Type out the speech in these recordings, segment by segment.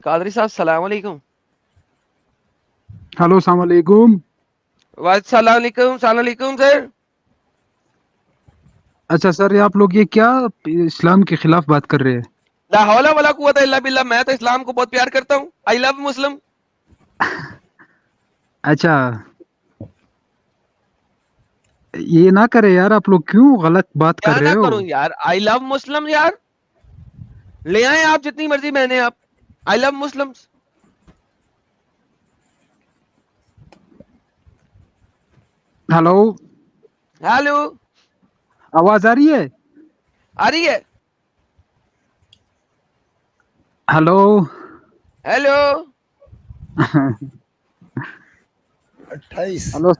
कादरी साहब सलाम अलैकुम। हेलो सलाम अलैकुम। वालेकुम सलाम अलैकुम सर। अच्छा सर, ये आप लोग ये क्या इस्लाम के खिलाफ बात कर रहे हैं? ला हौला वला कुव्वता इल्ला बिल्लाह। मैं तो इस्लाम को बहुत प्यार करता हूँ। आई लव मुस्लिम। अच्छा, ये ना करे यार, आप लोग क्यों गलत बात कर क्या रहे ना हो? करूं यार, आई लव मुस्लिम यार। ले आए आप जितनी मर्जी मैंने आप। I love Muslim. Hello, hello. आवाज आ रही है? आ रही है। हेलो। हेलो। 28। हेलो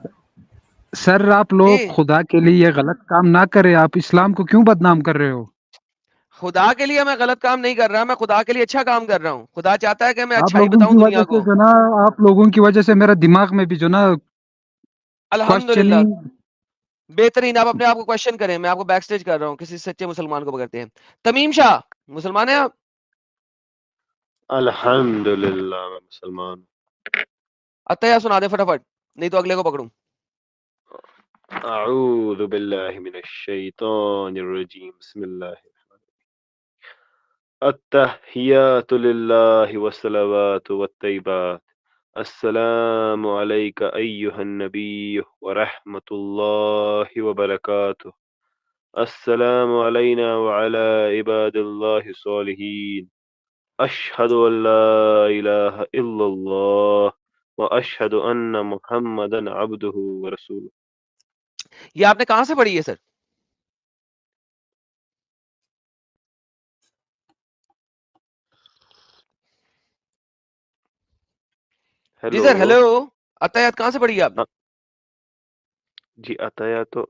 सर, आप जी, लोग खुदा के लिए ये गलत काम ना करें। आप इस्लाम को क्यों बदनाम कर रहे हो? खुदा के लिए मैं गलत काम नहीं कर रहा, मैं खुदा के लिए अच्छा काम कर रहा हूँ। खुदा चाहता है कि मैं आप अच्छाई लोगों बताऊं की वजह दुनिया से को। जो ना, आप लोगों की वजह से मेरा दिमाग में भी जो ना अल्हम्दुलिल्लाह। क्वेश्चनिंग। बेहतरीन। आप अपने आप को क्वेश्चन करें, मैं आपको बैक स्टेज कर रहा हूँ, किसी सच्चे मुसलमान को पकड़ते हैं। तमीम शाह, मुसलमान है आप? अल्हम्दुलिल्लाह मैं मुसलमान हूँ। अतया सुना दे फटाफट, नहीं तो अगले को पकड़ूं। अऊज़ु बिल्लाहि मिनश शैतानिर रजीम। बिस्मिल्लाह। अत्तहियातु लिल्लाहि वस्सलावातु वत्तय्यिबात। अस्सलामु अलैका अय्युहन नबिय्यु व रहमतुल्लाहि व बरकातुहू। अस्सलामु अलैना व अला इबादिल्लाहि स्सॉलिहीन। अशहदु अल्ला इलाहा इल्लल्लाह व अशहदु अन्ना मुहम्मदन अब्दुहु व रसूलुहु। ये आपने कहां से पढ़ी है सर? जी हेलो। Sir, hello. अतयात कहां से पढ़ी है आपने? हाँ जी, अताया तो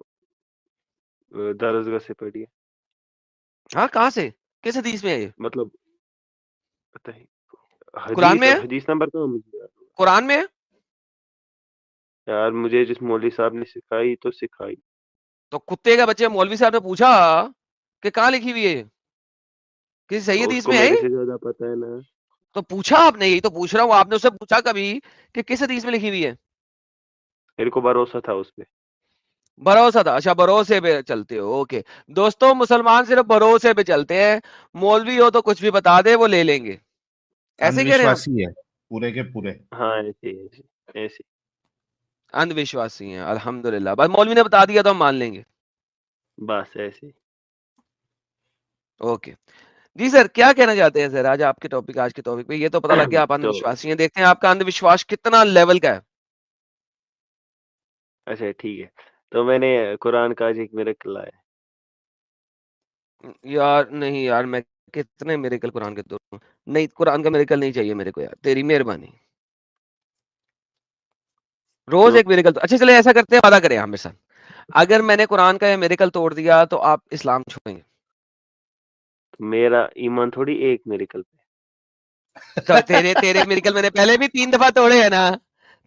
दरसगाह से पढ़ी है। हाँ, कहां से? किस हदीस में है ये? मतलब पता ही कुरान में हदीस, अब है? हदीस नंबर तो मुझे कुरान में है? यार मुझे जिस मौलवी साहब ने सिखाई तो सिखाई। तो कुत्ते का बच्चे मौलवी साहब ने पूछा कि कहां लिखी हुई है ये? किसी सही तो हदीस उसको में है मेरे ये? से ज्यादा पता है ना। तो पूछा आपने, यही तो पूछ रहा हूँ, आपने उससे पूछा कभी कि किस हदीस में लिखी हुई है? मेरे को भरोसा था उस पे। भरोसा था। अच्छा, भरोसे पे चलते हो, ओके। दोस्तों, मुसलमान सिर्फ भरोसे पे चलते हैं। मौलवी हो तो कुछ भी बता दे, वो ले लेंगे। ऐसे ही कह रहे हैं आप? अंधविश्वासी है पूरे के पूरे। हाँ ऐसे ऐसे ऐसे। अंधविश्वासी हैं, अल्हम्दुलिल्लाह। बस मौलवी ने बता दिया तो हम मान लेंगे। बस ऐसे। ओके। जी सर, क्या कहना चाहते हैं सर आज आपके टॉपिक, आज के टॉपिक पे? ये तो पता लग गया आप तो अंधविश्वासी हैं। देखते हैं आपका अंधविश्वास कितना लेवल का है। अच्छा ठीक है। तो मैंने कुरान का आज एक मिरेकल लाया। यार नहीं यार, मैं कितने मिरेकल कुरान के दूँ? नहीं, कुरान का मिरेकल नहीं चाहिए मेरे को यार, तेरी मेहरबानी। रोज क्यों? एक मिरेकल तो अच्छा, चले ऐसा करते हैं, वादा करें आप मेरे साथ। अगर मैंने कुरान का ये मिरेकल तोड़ दिया तो आप इस्लाम छोड़ेंगे? तो मेरा ईमान थोड़ी एक मिरेकल पे। तो तेरे तेरे मिरेकल मैंने पहले भी 3 दफा तोड़े हैं ना।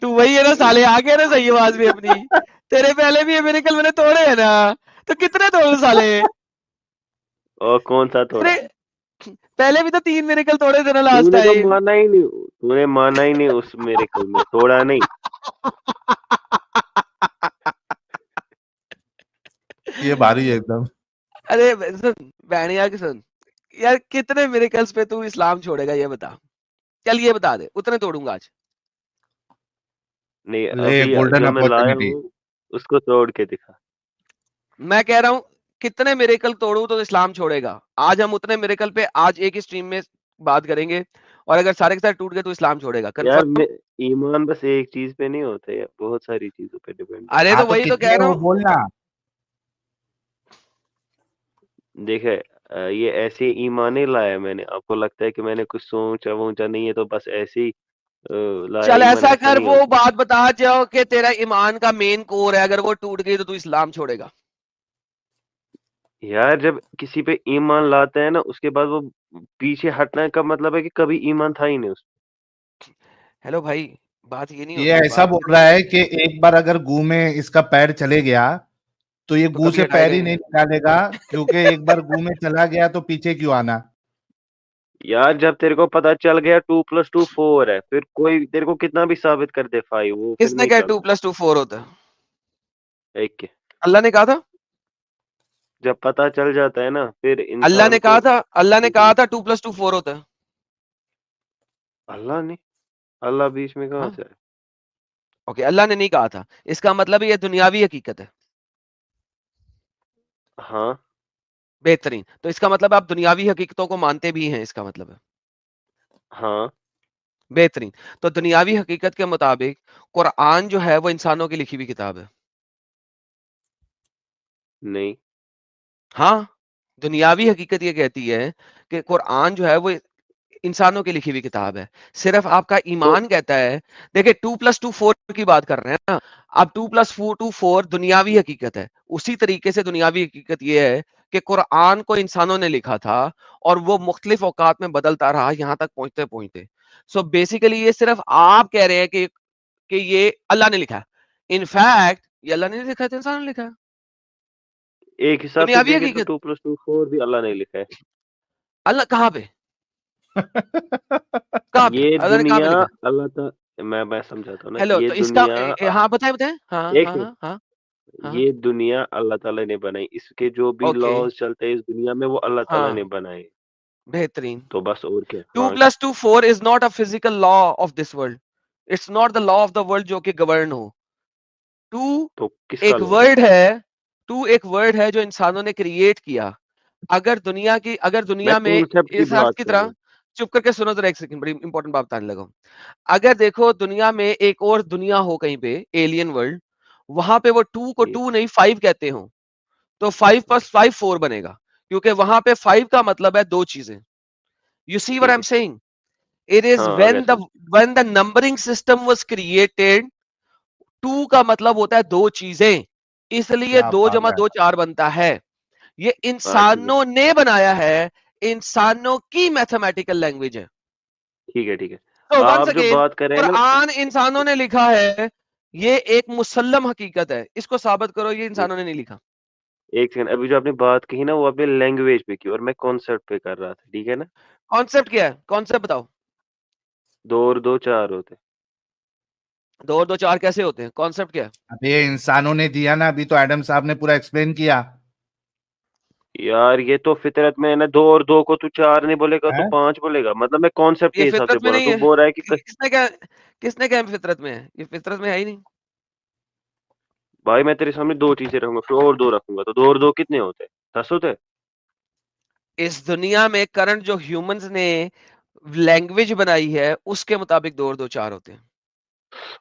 तू वही है ना साले, आ गया ना सही आवाज में अपनी। तेरे पहले भी ये मिरेकल मैंने तोड़े हैं ना। तो कितने तोड़े साले? और कौन सा तेरे तोड़ा? पहले भी तो 3 मिरेकल तोड़े थे ना लास्ट तूने तो टाइम। माना ही नहीं। तूने माना ही नहीं उस मिरेकल में, तोड़ा नहीं। ये भारी है एकदम। अरे सुन, बैनिया की सुन। यार कितने मिरेकल्स पे तू इस्लाम छोड़ेगा ये बता। चल ये बता दे, उतने तोड़ूंगा आज। नहीं, ले अभी गोल्डन जो मैं लाया अपॉर्चुनिटी। हूँ उसको तोड़ के दिखा। मैं कह रहा हूँ, कितने मिरेकल तोड़ू तो इस्लाम छोड़ेगा? आज हम उतने मिरेकल पे आज एक ही स्ट्रीम में बात करेंगे। और अगर सारे के सारे टूट गए तो इस्लाम छोड़ेगा, यार कंफर्म? ईमान बस एक चीज पे नहीं होता यार, बहुत सारी चीजों पे डिपेंड होता अरे हाँ तो तो वही तो कह कितने रहा वो हूँ। बोलना। है। देखे ये ऐसे ईमान ही लाया मैंने। आपको लगता है कि मैंने कुछ सोचा वोचा नहीं है, तो बस ऐसे ही लाया चल ईमान, ऐसा ऐसा कर, नहीं वो होता। बात बता जाओ कि तेरा ईमान का मेन कोर है, अगर वो टूट गई तो तू इस्लाम छोड़ेगा? यार जब किसी पे ईमान लाते हैं ना, उसके बाद वो पीछे हटने का मतलब है कि कभी ईमान था ही नहीं उस। हेलो भाई, बात ये नहीं ये होती है, ऐसा बात बोल रहा है कि एक बार अगर गू में इसका पैर चले गया तो ये तो गू कभी से हटाएगा पैर ही ही नहीं। नहीं निकालेगा, क्योंकि एक बार गू में चला गया तो पीछे क्यों आना। यार जब तेरे को पता चल गया 2 + 2 4 है, फिर कोई तेरे को कितना भी साबित कर दे 5, वो फिर किसने नहीं कहा चलता 2 + 2 4 होता है? एक के। अल्लाह ने कहा था? जब पता चल जाता है ना, फिर अल्लाह ने इंसान को कहा था? अल्लाह ने कहा था 2 + 2 4 होता है? अल्लाह ने, अल्लाह बीच में कहाँ हाँ, से है? ओके, अल्लाह ने नहीं कहा था, इसका मतलब ये दुनियावी हकीकत है। हाँ, बेहतरीन, तो इसका मतलब आप दुनियावी हकीकतों को मानते भी हैं, इसका मतलब है। हाँ, बेहतरीन, तो दुनियावी हकीकत के मुताबिक कुरान जो है वो इंसानों की लिखी हुई किताब है। नहीं, हाँ, दुनियावी हकीकत ये कहती है कि कुरान जो है वो इंसानों की लिखी हुई किताब है। सिर्फ आपका तो ईमान कहता है, देखिए 2 + 2 4 की बात कर रहे हैं ना, अब 2 + 2 4 दुनियावी हकीकत है। उसी तरीके से दुनियावी हकीकत ये है कि कुरान को इंसानों ने लिखा था और वो मुख्तलिफ औकात में बदलता रहा यहाँ तक पहुंचते-पहुंचते। सो बेसिकली ये सिर्फ आप कह रहे हैं कि ये अल्लाह ने लिखा है। इन फैक्ट ये अल्लाह ने नहीं लिखा है, तो इंसानों ने लिखा है। एक हिसाब से दुनियावी देखे तो हकीकत। 2 + 2 4 भी अल्लाह ने लिखा है। अल्लाह कहाँ पे? कहाँ पे? ये अल्लाह ने कहाँ पे दुनिया लिखा है? अल्लाह ता मैं समझाता हूँ ना, हेलो, ये तो इसका दुनिया हाँ, बताएँ, बताएँ। हाँ, एक हाँ, सेकंड, हाँ, हाँ, हाँ, ये दुनिया अल्लाह ताला ने बनाई। इसके जो भी ओके, लॉज़ चलते हैं इस दुनिया में, वो अल्लाह ताला हाँ, ने बनाए। बेहतरीन। तो बस और क्या? 2 हाँ, + 2 4 is not a physical law of this world. It's not the law of the world जो कि गवर्न हो। 2 तो किसका एक लॉ है? वर्ड है, 2 एक वर्ड है जो इंसानों ने क्रिएट किया। अगर मैं दुनिया में कॉन्सेप्ट की इस अर्थ बात की कर रहा तरह, हूँ। चुप करके सुनो ज़रा 1 सेकंड, बड़ी इंपॉर्टेंट बात बताने लगा हूँ। अगर देखो दुनिया में एक और दुनिया हो कहीं पे, एलियन वर्ल्ड, वहाँ पे वो 2 को जी, 2 नहीं 5 कहते हो, तो 5 हाँ, + 5 4 बनेगा। क्योंकि वहाँ पे 5 का मतलब है 2 चीज़ें। You see what ठीक I'm है। saying? It is हाँ, आ गया समझ। when the numbering system was created, 2 का मतलब होता है 2 चीजें, इसलिए क्या 2 बात जमा है। 2 4 बनता है। ये हाँ, ठीक है। इंसानों ने बनाया है, इंसानों की मैथमेटिकल लैंग्वेज है। ठीक है, ठीक है। तो वंस आप जो अगेन, बात कर रहे हैं ना, कुरान इंसानों ने लिखा है, ये एक मुसल्लम हकीकत है, इसको साबित करो ये जी, इंसानों ने नहीं लिखा। एक सेकंड, अभी जो आपने बात कही ना, वो आपने लैंग्वेज पे की और मैं कॉन्सेप्ट पे कर रहा था, ठीक है ना? कॉन्सेप्ट क्या है? कॉन्सेप्ट बताओ। 2 और 2 4 होते हैं। 2 और 2 4 कैसे होते हैं? कॉन्सेप्ट क्या है? अबे इंसानों ने दिया ना, अभी तो एडम साहब ने पूरा एक्सप्लेन किया यार ये तो फितरत में है ना, 2 और 2 को तू 4 नहीं बोलेगा तो है। 5 बोलेगा। मतलब मैं कॉन्सेप्ट के ये हिसाब से फितरत में बोल रहा नहीं हूँ। है। तू बोल रहा है कि किसने क्या फितरत में है? ये फितरत में है ही नहीं। भाई मैं तेरे सामने 2 चीज़ें रखूँगा, फिर और 2 रखूँगा, तो 2 और 2 कितने होते हैं? 10 होते हैं? इस दुनिया में करंट जो ह्यूमंस ने लैंग्वेज बनाई है उसके मुताबिक 2 और 2 4 होते हैं।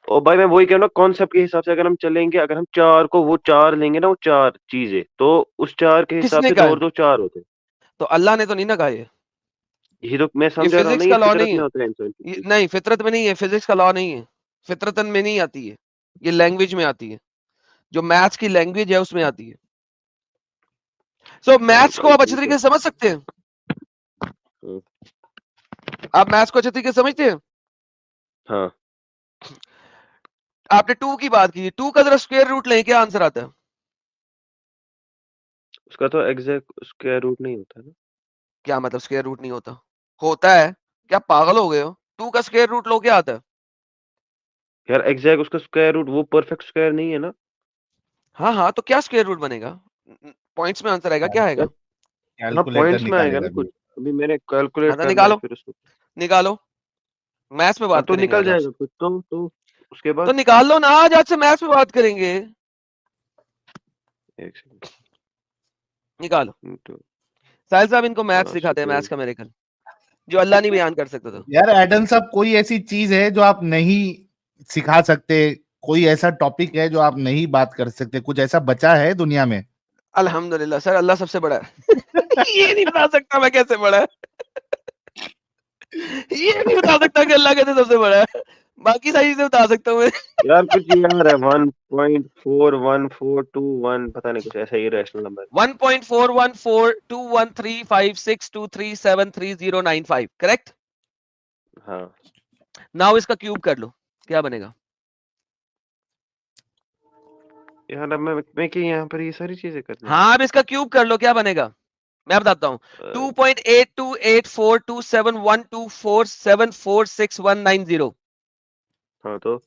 और भाई मैं वही कह रहा हूँ ना, कॉन्सेप्ट के हिसाब से अगर हम चलेंगे, अगर हम 4 को वो 4 लेंगे ना, वो 4 चीज़ें, तो उस 4 के हिसाब किसने से कहा 2 है? और 2 4 होते हैं। तो अल्लाह ने तो नहीं ना कहा ये। यही तो मैं ये समझा रहा हूँ ना, फिजिक्स ये का लॉ फितरत नहीं में है। होता है इंसान की ये चीज़। नहीं, फितरत में नहीं है, फिजिक्स का लॉ नहीं है। फितरतन में नहीं आती है। ये लैंग्वेज में आती है। जो मैथ्स की लैंग्वेज है उसमें आती है। सो हाँ मैथ्स को भाई आप अच्छे ठीक है। तरीके से समझ सकते हैं। हाँ, आप मैथ्स को अच्छे तरीके से समझते हैं। हाँ, आपने 2 की बात की, 2 का जरा स्क्वायर रूट लें, क्या आंसर आता है? उसका तो एग्ज़ैक्ट स्क्वायर रूट नहीं होता है ना? क्या मतलब स्क्वायर रूट नहीं होता? होता है। क्या पागल हो गए हो? 2 का स्क्वायर रूट लो, क्या आता है? यार एग्ज़ैक्ट उसका स्क्वायर रूट वो परफेक्ट स्क्वायर नहीं है ना? हाँ, हाँ, तो क्या स्क्वायर रूट बनेगा? पॉइंट्स में आंसर आएगा, क्या यार आएगा? हाँ, कैलकुलेटर पॉइंट्स में आएगा ना निकालेगा कुछ। अभी। अभी मैंने हाँ, कैलकुलेट तो करना है निकालो, फिर उसको। निकालो। मैथ्स में हाँ, बात तो करेंगे निकल आज जाएगा आपसे। कुछ तो उसके तो बाद निकाल लो ना, आज से मैथ्स में बात करेंगे। 1 सेकंड। निकालो। तो साहिल साहब इनको मैथ्स 5 सिखाते हैं, स्क्वायर। मैथ्स का मेरेकल, जो अल्लाह नहीं बयान कर सकता था। यार एडम साहब, कोई ऐसी चीज है जो आप नहीं सिखा सकते? कोई ऐसा टॉपिक है जो आप नहीं बात कर सकते? कुछ ऐसा बचा है दुनिया में? अल्हम्दुलिल्लाह सर, अल्लाह सबसे बड़ा है। ये नहीं बता सकता मैं कैसे बड़ा है। ये नहीं बता सकता कि अल्लाह कैसे सबसे बड़ा है। बाकी सारी चीजें बता सकता हूँ मैं। यार कुछ यार है 1.41421, पता नहीं कुछ ऐसा ही रैशनल नंबर। 1.414213562373095, करेक्ट। हाँ, नाउ इसका क्यूब कर लो, क्या बनेगा? यार अब मैं क्या यहाँ पर ये सारी चीज़ें करनी है? हाँ, अब इसका क्यूब कर लो, क्या बनेगा? मैं बताता हूँ 2.82842712474619 हाँ तो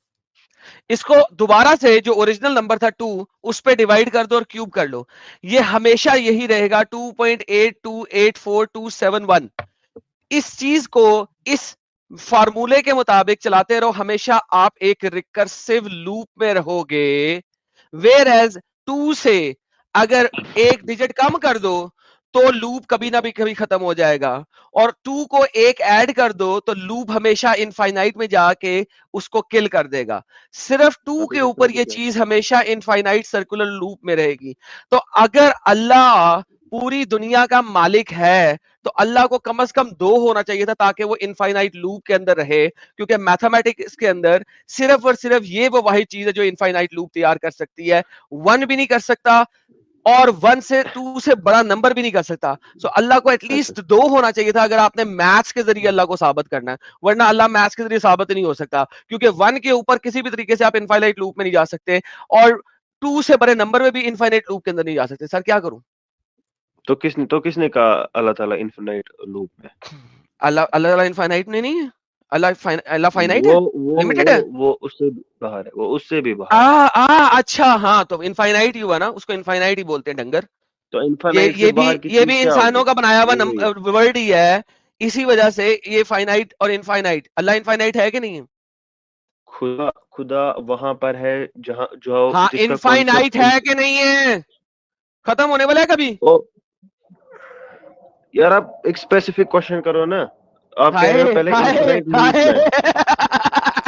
इसको दोबारा से जो ओरिजिनल नंबर था 2 उस पे डिवाइड कर दो और क्यूब कर लो, ये हमेशा यही रहेगा 2.82842711। इस चीज को इस फार्मूले के मुताबिक चलाते रहो, हमेशा आप एक रिकर्सिव लूप में रहोगे। वेयर एज 2 से अगर एक डिजिट कम कर दो तो लूप कभी ना भी कभी खत्म हो जाएगा, और 2 को एक ऐड कर दो तो लूप हमेशा इनफाइनाइट में जाके उसको किल कर देगा। सिर्फ 2 हाँ के तो ऊपर ये चीज हमेशा इनफाइनाइट सर्कुलर लूप में रहेगी। तो अगर अल्लाह पूरी दुनिया का मालिक है तो अल्लाह को कम से कम 2 होना चाहिए था ताकि वो इनफाइनाइट लूप के अंदर रहे, क्योंकि मैथमेटिक्स के अंदर सिर्फ और सिर्फ ये वो वाहिद चीज है जो इनफाइनाइट लूप तैयार कर सकती है। 1 भी नहीं कर सकता और 1 से 2 से बड़ा नंबर भी नहीं कर सकता। सो अल्लाह को एटलीस्ट 2 होना चाहिए था अगर आपने मैथ्स के जरिए अल्लाह को साबित करना है, वरना अल्लाह मैथ्स के जरिए साबित नहीं हो सकता, क्योंकि 1 के ऊपर किसी भी तरीके से आप इनफाइनाइट लूप में नहीं जा सकते और 2 से बड़े नंबर में भी इनफाइनाइट लूप के अंदर नहीं जा सकते। सर क्या करूं? तो किसने कहा अल्लाह ताला इन्फिनाइट लूप में? अल्लाह अल्लाह इनफाइनाइट में नहीं है। अल्लाह फाइनाइट है, लिमिटेड है। वो उससे भी बाहर है, वो उससे भी आ बाहर है। आ अच्छा, हाँ तो इनफाइनाइट ही हुआ ना, उसको इनफाइनाइट ही बोलते हैं डंगर। तो ये इन्फिनाइट से ये भी बाहर की ये चीज भी क्या होगी? इंसानों का बनाया हुआ वो ही वर्ड ही है, इसी वजह से ये फाइनाइट और इनफाइनाइट। अल्लाह इनफाइनाइट है कि नहीं है? खुदा खुदा वहां पर है जहां जो हाँ जिसका इनफाइनाइट कॉन्सेप्ट है कि नहीं है? खत्म होने वाला है कभी? ओ यार आप एक स्पेसिफिक क्वेश्चन करो ना। आप कह रहे हो हाय पहले हाय इन्फिनाइट लूप हाय में।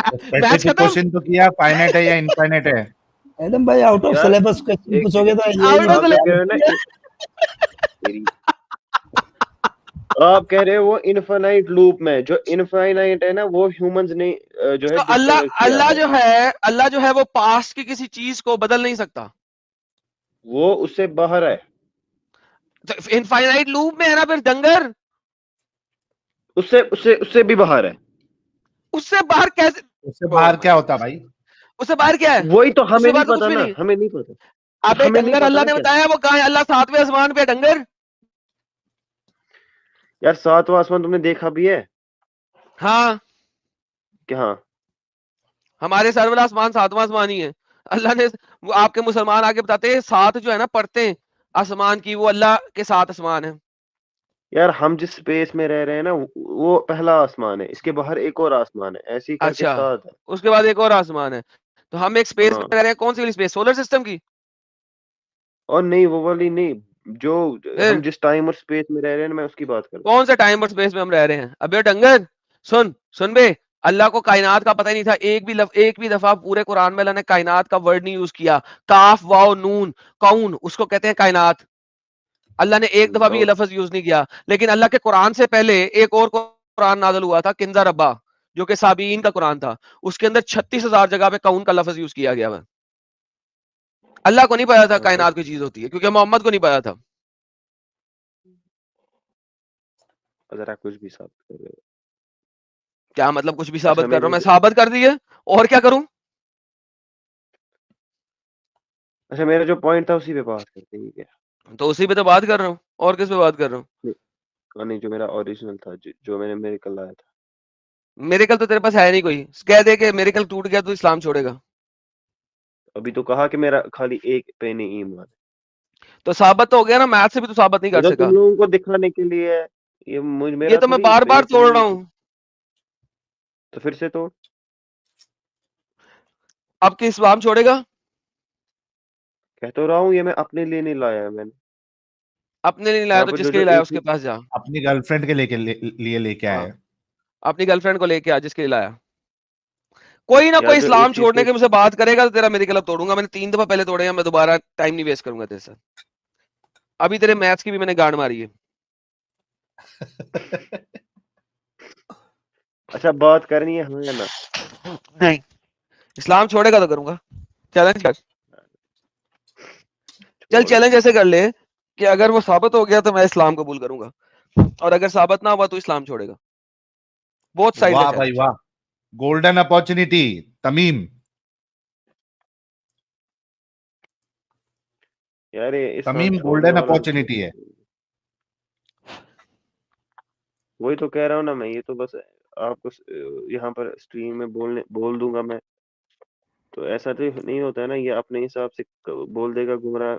मैच स्पेसिफिक खत्म। क्वेश्चन तो किया, फाइनाइट है या इनफाइनाइट है। एडम भाई आउट ऑफ यार सिलेबस क्वेश्चन एक पूछोगे तो ये आउट ऑफ आप जो कह रहे हो ना तेरी आप कह रहे हो वो इनफाइनाइट लूप में, जो इनफाइनाइट है ना वो ह्यूमंस ने जो है तो अल्लाह डिस्कवर किया अल्लाह है। अल्लाह जो है वो पास्ट की किसी चीज को बदल नहीं सकता। वो उससे बाहर है, तो इनफाइनाइट लूप में है ना फिर डंगर। उससे उससे उससे भी बाहर है। उससे बाहर कैसे? उससे ओ बाहर माय क्या गॉड, होता भाई। उससे बाहर क्या है? वही तो उससे हमें नहीं बाहर तो कुछ पता भी ना, नहीं। हमें नहीं पता, अबे हमें नहीं डंगर, पता अल्लाह ना ने क्या है। बताया वो कहाँ है? अल्लाह 7वें आसमान पे है डंगर। यार सातवां आसमान तुमने देखा भी है हाँ, कि हाँ? हमारे सर वाला आसमान 7वां आसमान ही है। अल्लाह ने, वो आपके मुसलमान आके बताते हैं 7 जो है ना पढ़ते हैं आसमान की, वो अल्लाह के 7 आसमान है। यार हम जिस स्पेस में रह रहे हैं ना वो पहला आसमान है, इसके बाहर एक और आसमान है, ऐसे ही करके अच्छा, सात है। उसके बाद एक और आसमान है। तो हम एक स्पेस में हाँ रह रहे हैं, कौन सी वाली स्पेस? सोलर सिस्टम की? और नहीं वो वाली नहीं, जो हम फिर जिस टाइम और स्पेस में रह रहे हैं ना, मैं उसकी बात कर रहा हूँ। कौन सा टाइम और स्पेस में हम रह रहे हैं? अबे डंगर, सुन सुन बे, अल्लाह को कायनात का पता ही नहीं था। एक भी दफा पूरे कुरान में अल्लाह ने कायनात का वर्ड नहीं यूज किया। काफ वाओ नून कौन, उसको कहते हैं कायनात। अल्लाह ने एक दफा भी ये तो लफ्ज यूज नहीं किया। लेकिन अल्लाह के कुरान से पहले एक और कुरान नाज़िल हुआ था, किंजा रब्बा, जो कि साबीन का कुरान था। उसके अंदर 36,000 जगह पे कौन का लफ्ज यूज किया गया है। अल्लाह को नहीं पता था हाँ, कायनात की चीज होती है, क्योंकि मोहम्मद को नहीं पता था। अगर आप कुछ भी साबित कर रहे हो। क्या मतलब कुछ भी अच्छा साबित कर रहा हूं? मेरे मैं साबित कर दिए, और क्या करूं? अच्छा मेरा जो पॉइंट था उसी पे बात करते हैं, ठीक है? तो उसी पे तो बात कर रहा हूं, और किस पे बात कर रहा हूं? नहीं नहीं, जो मेरा ओरिजिनल था, जो मैंने मेरे कल लाया था। मेरेकल तो तेरे पास है नहीं कोई। कह दे कि मेरेकल टूट गया तो इस्लाम छोड़ेगा। अभी तो कहा कि मेरा खाली एक पे नहीं ईमान है। तो साबित तो हो गया ना, मैथ से भी तो साबित नहीं ये कर तो सका। तुम लोगों को दिखाने के लिए है, ये मुझ ये मेरा तो मैं थोड़ी बार बार बेस है तोड़ ये रहा तो। हूं। तो फिर से तोड़। अब कि इस्लाम छोड़ेगा? कह तो रहा हूँ ये मैं अपने लिए नहीं लाया है मैंने। अपने लिए नहीं लाया यहाँ तो पर जो जिसके जो लिए लाया एक उसके पास जा। अपनी गर्लफ्रेंड के लिए लेके आया हाँ, है। अपनी गर्लफ्रेंड को लेके आ जिसके लिए लाया। कोई ना यार कोई जो इस्लाम एक चीज छोड़ने को के मुझसे बात करेगा तो तेरा मेरेकल अब तोड़ूंगा। मैंने 3 दफा पहले तोड़े हैं, मैं दोबारा टाइम नहीं वेस्ट करूंगा तेरे साथ। अभी तेरे मैथ्स की भी मैंने गांड मारी है। अच्छा बात करनी है हाँ या ना? नहीं, इस्लाम छोड़ेगा तो करूंगा। चैलेंज कर। चल छोड़ चैलेंज ऐसे कर ले कि अगर वो साबित हो गया तो मैं इस्लाम कबूल करूंगा, और अगर साबित ना हुआ तो इस्लाम छोड़ेगा। बोथ साइड का वाह भाई चैलेंज। वाह, गोल्डन अपॉर्चुनिटी तमीम। यार ये इस्लाम तमीम छोड़ने गोल्डन वाला अपॉर्चुनिटी है। वही तो कह रहा हूँ ना मैं, ये तो बस आपको यहाँ पर स्ट्रीम में बोल दूंगा मैं, तो ऐसा तो नहीं होता है ना, ये अपने हिसाब से बोल देगा गुमराह,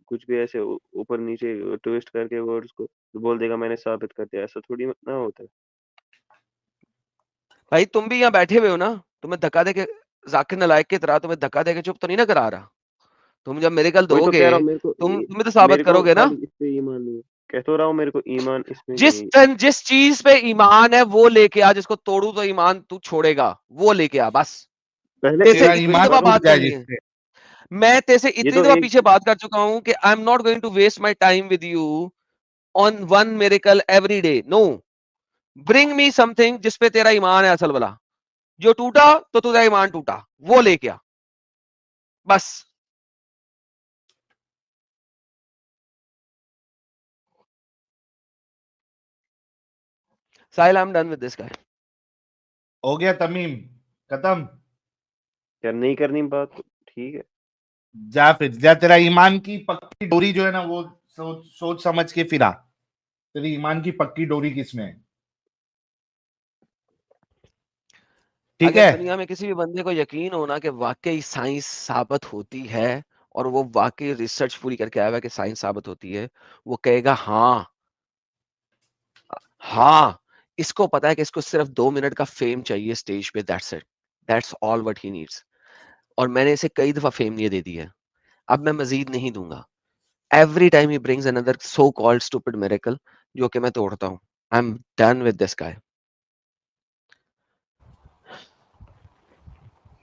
कुछ भी ऐसे ऊपर नीचे ट्विस्ट करके वर्ड्स को तो बोल देगा मैंने साबित कर दिया, ऐसा थोड़ी ना होता है। भाई तुम भी यहाँ बैठे हुए हो ना, तुम्हें धक्का देके जाकिर नालायक की तरह तुम्हें धक्का देके चुप तो नहीं ना करा रहा। तुम जब मेडिकल वही तो दोगे कह रहा हूँ, मेरे को तुम्हें तो साबित मेरे को करोगे ना। खाली इस पे ईमान नहीं है, कह तो रहा हूँ मेरे को ईमान इसमें नहीं है। जिस चीज पे ईमान है वो लेके आ, जिसको तोड़ू तो ईमान तू छोड़ेगा, वो लेके आ बस। पहले तेरे से तेरा एक इतनी ईमान दफा बात, टूट बात जाए करनी है, जिससे। मैं तेरे से ये इतनी तो दफा एक पीछे बात कर चुका हूं कि I am not going to waste my time with you on one miracle every day. No, bring me something जिसपे तेरा ईमान है असल वाला। जो टूटा तो तेरा ईमान टूटा, वो लेके आ बस। Sahil, I am done with this guy. हो गया तमीम, खत्म। क्या नहीं करनी बात तो ठीक है। जा फिर जा, तेरा ईमान की पक्की डोरी जो है ना वो सोच समझ के फिरा। तेरी ईमान की पक्की डोरी किसमें है? ठीक अगर है। दुनिया में किसी भी बंदे को यकीन हो ना कि वाकई साइंस साबित होती है, और वो वाकई रिसर्च पूरी करके आया हुआ है कि साइंस साबित होती है, वो कहेगा हाँ हाँ, इसको पता है कि इसको सिर्फ 2 मिनट का फेम चाहिए स्टेज पे, that's it, that's all what he needs. और मैंने इसे कई दफा फेम ये दे दी है, अब मैं मजीद नहीं दूंगा। Every time he brings another so called stupid miracle, जो कि मैं तोड़ता हूँ। I am done with this guy.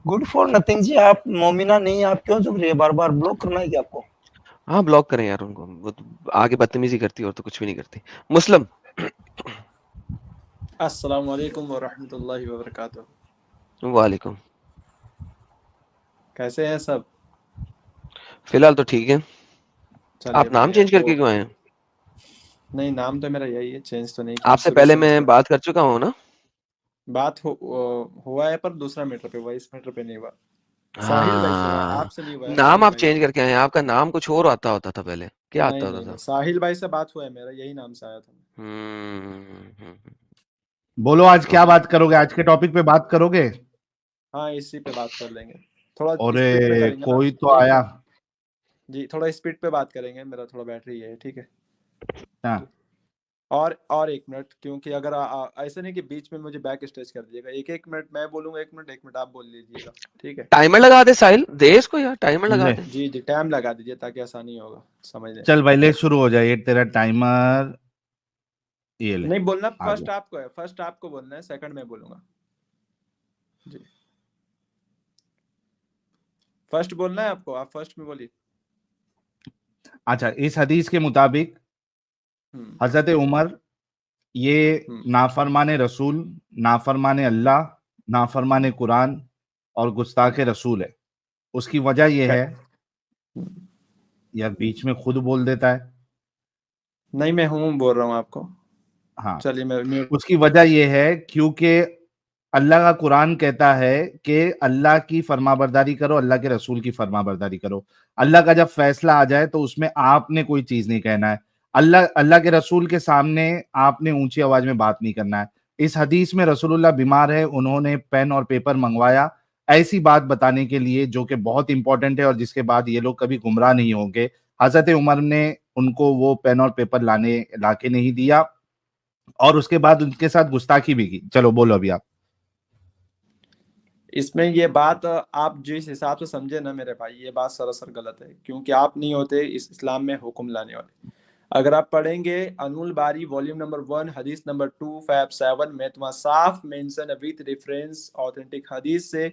Good for nothing जी, आप मोमिना नहीं, आप क्यों झुक रही है? बार बार ब्लॉक करना है क्या आपको? हाँ, ब्लॉक करें यार उनको, वो तो आगे बदतमीजी करती और तो कुछ भी नहीं करती। मुस्लिम। अस्सलाम वालेकुम वरहमतुल्लाहि वबरकातुहू। वालेकुम। कैसे हैं सब? फिलहाल तो ठीक है। चलिए आप नाम बढ़िया। चेंज करके क्यों आए हैं? नहीं, नाम तो मेरा यही है, चेंज तो नहीं किया आपसे शुरू पहले से। मैं बात कर चुका हूँ ना। हुआ है पर दूसरा मैटर पे हुआ, इस मैटर पे नहीं हुआ। साहिल भाई से हुआ है, हाँ, आपसे नहीं हुआ है। नाम साहिल आप भाई से। चेंज करके आए हैं। आपका नाम कुछ और आता होता था पहले, क्या नहीं आता नहीं होता नहीं, था? साहिल भाई से बात हुआ है, मेरा यही नाम से आया था। हम्म। बोलो आज क्या ओके। बात करोगे? आज के टॉपिक पे बात करोगे? हाँ, इसी पे बात कर लेंगे, थोड़ा स्पीड पे अरे करेंगे ना। कोई तो एक आया। मिनट जी, थोड़ा स्पीड पे बात करेंगे, मेरा थोड़ा बैटरी है, ठीक है हाँ। जी। और एक मिनट, क्योंकि अगर ऐसे नहीं कि बीच में मुझे बैक स्टेज कर दीजिएगा। एक मिनट मैं बोलूंगा, एक मिनट आप बोल लीजिएगा, ठीक है? टाइमर लगा दे साहिल, दे इसको यार, टाइमर लगा ले दे। जी जी, टाइम लगा दीजिए ताकि आसानी होगा समझने में। चल भाई, ले शुरू हो जाए। ये तेरा टाइमर, ये ले नहीं बोलना, आ गया। फर्स्ट आपको है, फर्स्ट आपको बोलना है, सेकंड मैं बोलूंगा जी। फर्स्ट बोलना है आपको, आप फर्स्ट में बोलिए। अच्छा, इस हदीस के मुताबिक हम्म हजरत उमर ये हम्म नाफरमाने रसूल, नाफरमाने अल्लाह, नाफरमाने कुरान और गुस्ताख रसूल है। उसकी वजह यह है, हम्म। या बीच में खुद बोल देता है। नहीं, मैं हूँ बोल रहा हूँ आपको। हाँ, चलिए मैं म्यूट। उसकी वजह यह है क्योंकि अल्लाह का कुरान कहता है कि अल्लाह की फरमाबरदारी करो, अल्लाह के रसूल की फरमाबरदारी करो। अल्लाह का जब फैसला आ जाए तो उसमें आपने कोई चीज नहीं कहना है। अल्लाह अल्लाह के रसूल के सामने आपने ऊंची आवाज में बात नहीं करना है। इस हदीस में रसूलुल्लाह बीमार है, उन्होंने पेन और पेपर मंगवाया ऐसी बात बताने के लिए जो कि बहुत इंपॉर्टेंट है और जिसके बाद ये लोग कभी गुमराह नहीं होंगे। हजरत उमर ने उनको वो पेन और पेपर लाके नहीं दिया और उसके बाद उनके साथ गुस्ताखी भी की। चलो बोलो अभी आप। इसमें ये बात आप जिस हिसाब से समझे ना मेरे भाई, ये बात सरासर गलत है, क्योंकि आप नहीं होते इस इस्लाम में हुक्म लाने वाले। अगर आप पढ़ेंगे अनुल बारी वॉल्यूम नंबर 1 हदीस नंबर 257 में, तुम्हारा साफ मेंशन विद रेफरेंस ऑथेंटिक हदीस से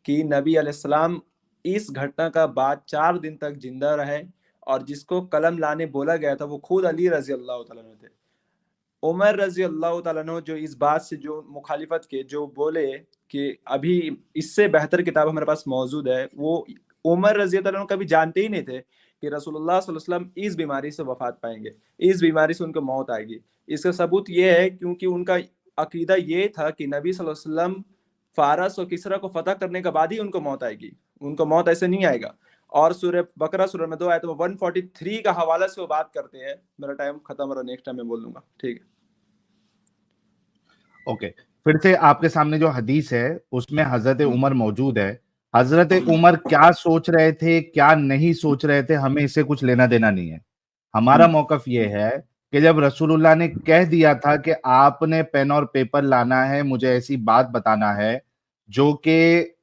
कि नबी अलैहिस्सलाम इस घटना का बाद 4 दिन तक जिंदा रहे, और जिसको कलम लाने बोला गया था वो खुद अली रजी अल्लाह तआला अन्हु थे। उमर रजी अल्लाह तआला अन्हु जो इस बात से जो मुखालिफत के, जो बोले कि अभी इससे बेहतर किताब हमारे पास मौजूद है, वो उमर रजी अल्लाह तआला अन्हु कभी जानते ही नहीं थे कि रसूलुल्लाह सल्लल्लाहु अलैहि वसल्लम इस बीमारी से वफात पाएंगे, इस बीमारी से उनको मौत आएगी। इसका सबूत ये है क्योंकि उनका अकीदा ये था कि नबी सल्लल्लाहु अलैहि वसल्लम फारस और किसरा को फतह करने के बाद ही उनको मौत आएगी, उनको मौत ऐसे नहीं आएगा। और सूरह बकरा सूरह में 2 आयत में 143 का हवाला से वो बात करते हैं। मेरा टाइम खत्म हो रहा, नेक्स्ट टाइम मैं बोल दूंगा, ठीक है? ओके, फिर से आपके सामने जो हदीस है उसमें हजरत उमर मौजूद है। हजरत उमर क्या सोच रहे थे, क्या नहीं सोच रहे थे, हमें इससे कुछ लेना देना नहीं है। हमारा मौकफ ये है कि जब रसूलुल्लाह ने कह दिया था कि आपने पेन और पेपर लाना है, मुझे ऐसी बात बताना है जो कि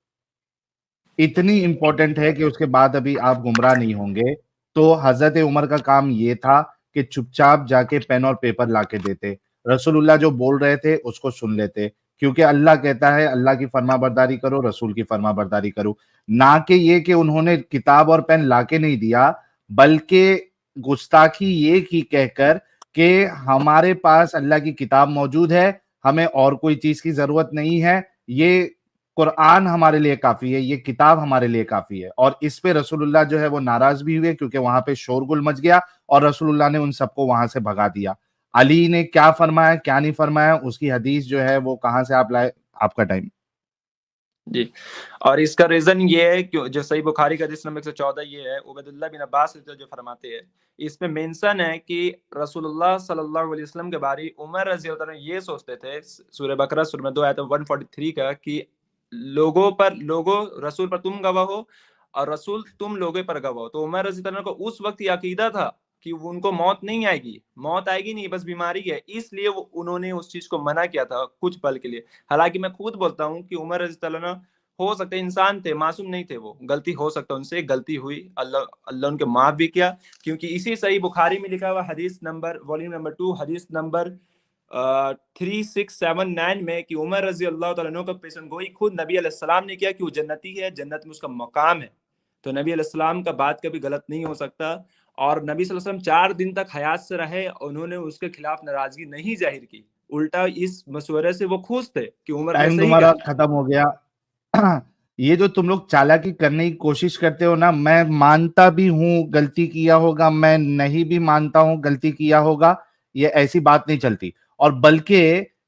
इतनी इंपॉर्टेंट है कि उसके बाद अभी आप गुमराह नहीं होंगे, तो हजरत उमर का काम ये था कि चुपचाप जाके पेन और पेपर लाके देते, रसूलुल्लाह जो बोल रहे थे उसको सुन लेते, क्योंकि अल्लाह कहता है अल्लाह की फर्माबरदारी करो, रसूल की फर्माबरदारी करो। ना कि ये कि उन्होंने किताब और पेन लाके नहीं दिया, बल्कि गुस्ताखी ये की कहकर कि हमारे पास अल्लाह की किताब मौजूद है, हमें और कोई चीज की जरूरत नहीं है, ये कुरान हमारे लिए काफी है, ये किताब हमारे लिए काफी है। और इस पे रसूलुल्लाह जो है वो नाराज भी हुए, क्योंकि वहां पे शोरगुल मच गया और रसूलुल्लाह ने उन सबको वहां से भगा दिया। अली ने क्या फरमाया क्या नहीं फरमाया, उसकी हदीस जो है वो कहां से आप लाए, आपका टाइम। जी, और इसका रीजन ये है कि जो सही बुखारी का हदीस नंबर 114 ये है, उबैदुल्लाह बिन अब्बास जो फरमाते हैं, इसमें मेंशन है कि रसूलुल्लाह सल्लल्लाहु अलैहि वसल्लम के बारे उमर रजी अल्लाह अन्हु ये सोचते थे, सूरह बकरा सूरह में 2 आयत 143 का, कि लोगों रसूल पर तुम गवाह हो और रसूल तुम लोगों पर गवाह हो। तो उमर रजी अल्लाह अन्हु को उस वक्त ये अकीदा था कि उनको मौत नहीं आएगी, मौत आएगी नहीं, बस बीमारी है, इसलिए वो उन्होंने उस चीज को मना किया था कुछ पल के लिए। हालांकि मैं खुद बोलता हूँ कि उमर रजी अल्लाह अन्हु हो सकते इंसान थे, मासूम नहीं थे, वो गलती हो सकता उनसे, गलती हुई, अल्लाह अल्लाह उनके माफ भी किया, क्योंकि इसी सही बुखारी में लिखा हुआ हदीस नंबर वॉल्यूम नंबर 2 हदीस नंबर 3679 में कि उमर रजी अल्लाह तआला अन्हु का पेशन गोई खुद नबी अलैहिस्सलाम ने किया कि वो जन्नती है, जन्नत में उसका मकाम है। तो नबी अलैहिस्सलाम का बात कभी गलत नहीं हो सकता। और नबी सल्लल्लाहु अलैहि वसल्लम 4 दिन तक हयात से रहे, उन्होंने उसके खिलाफ नाराजगी नहीं जाहिर की, उल्टा इस मशवरे से वो खुश थे कि उमर ने टाइम सही तुम्हारा कहा। खत्म हो गया। ये जो तुम लोग चालाकी करने की कोशिश करते हो ना, मैं मानता भी हूं गलती किया होगा, मैं नहीं भी मानता हूं गलती किया होगा, ये ऐसी बात नहीं चलती। और बल्कि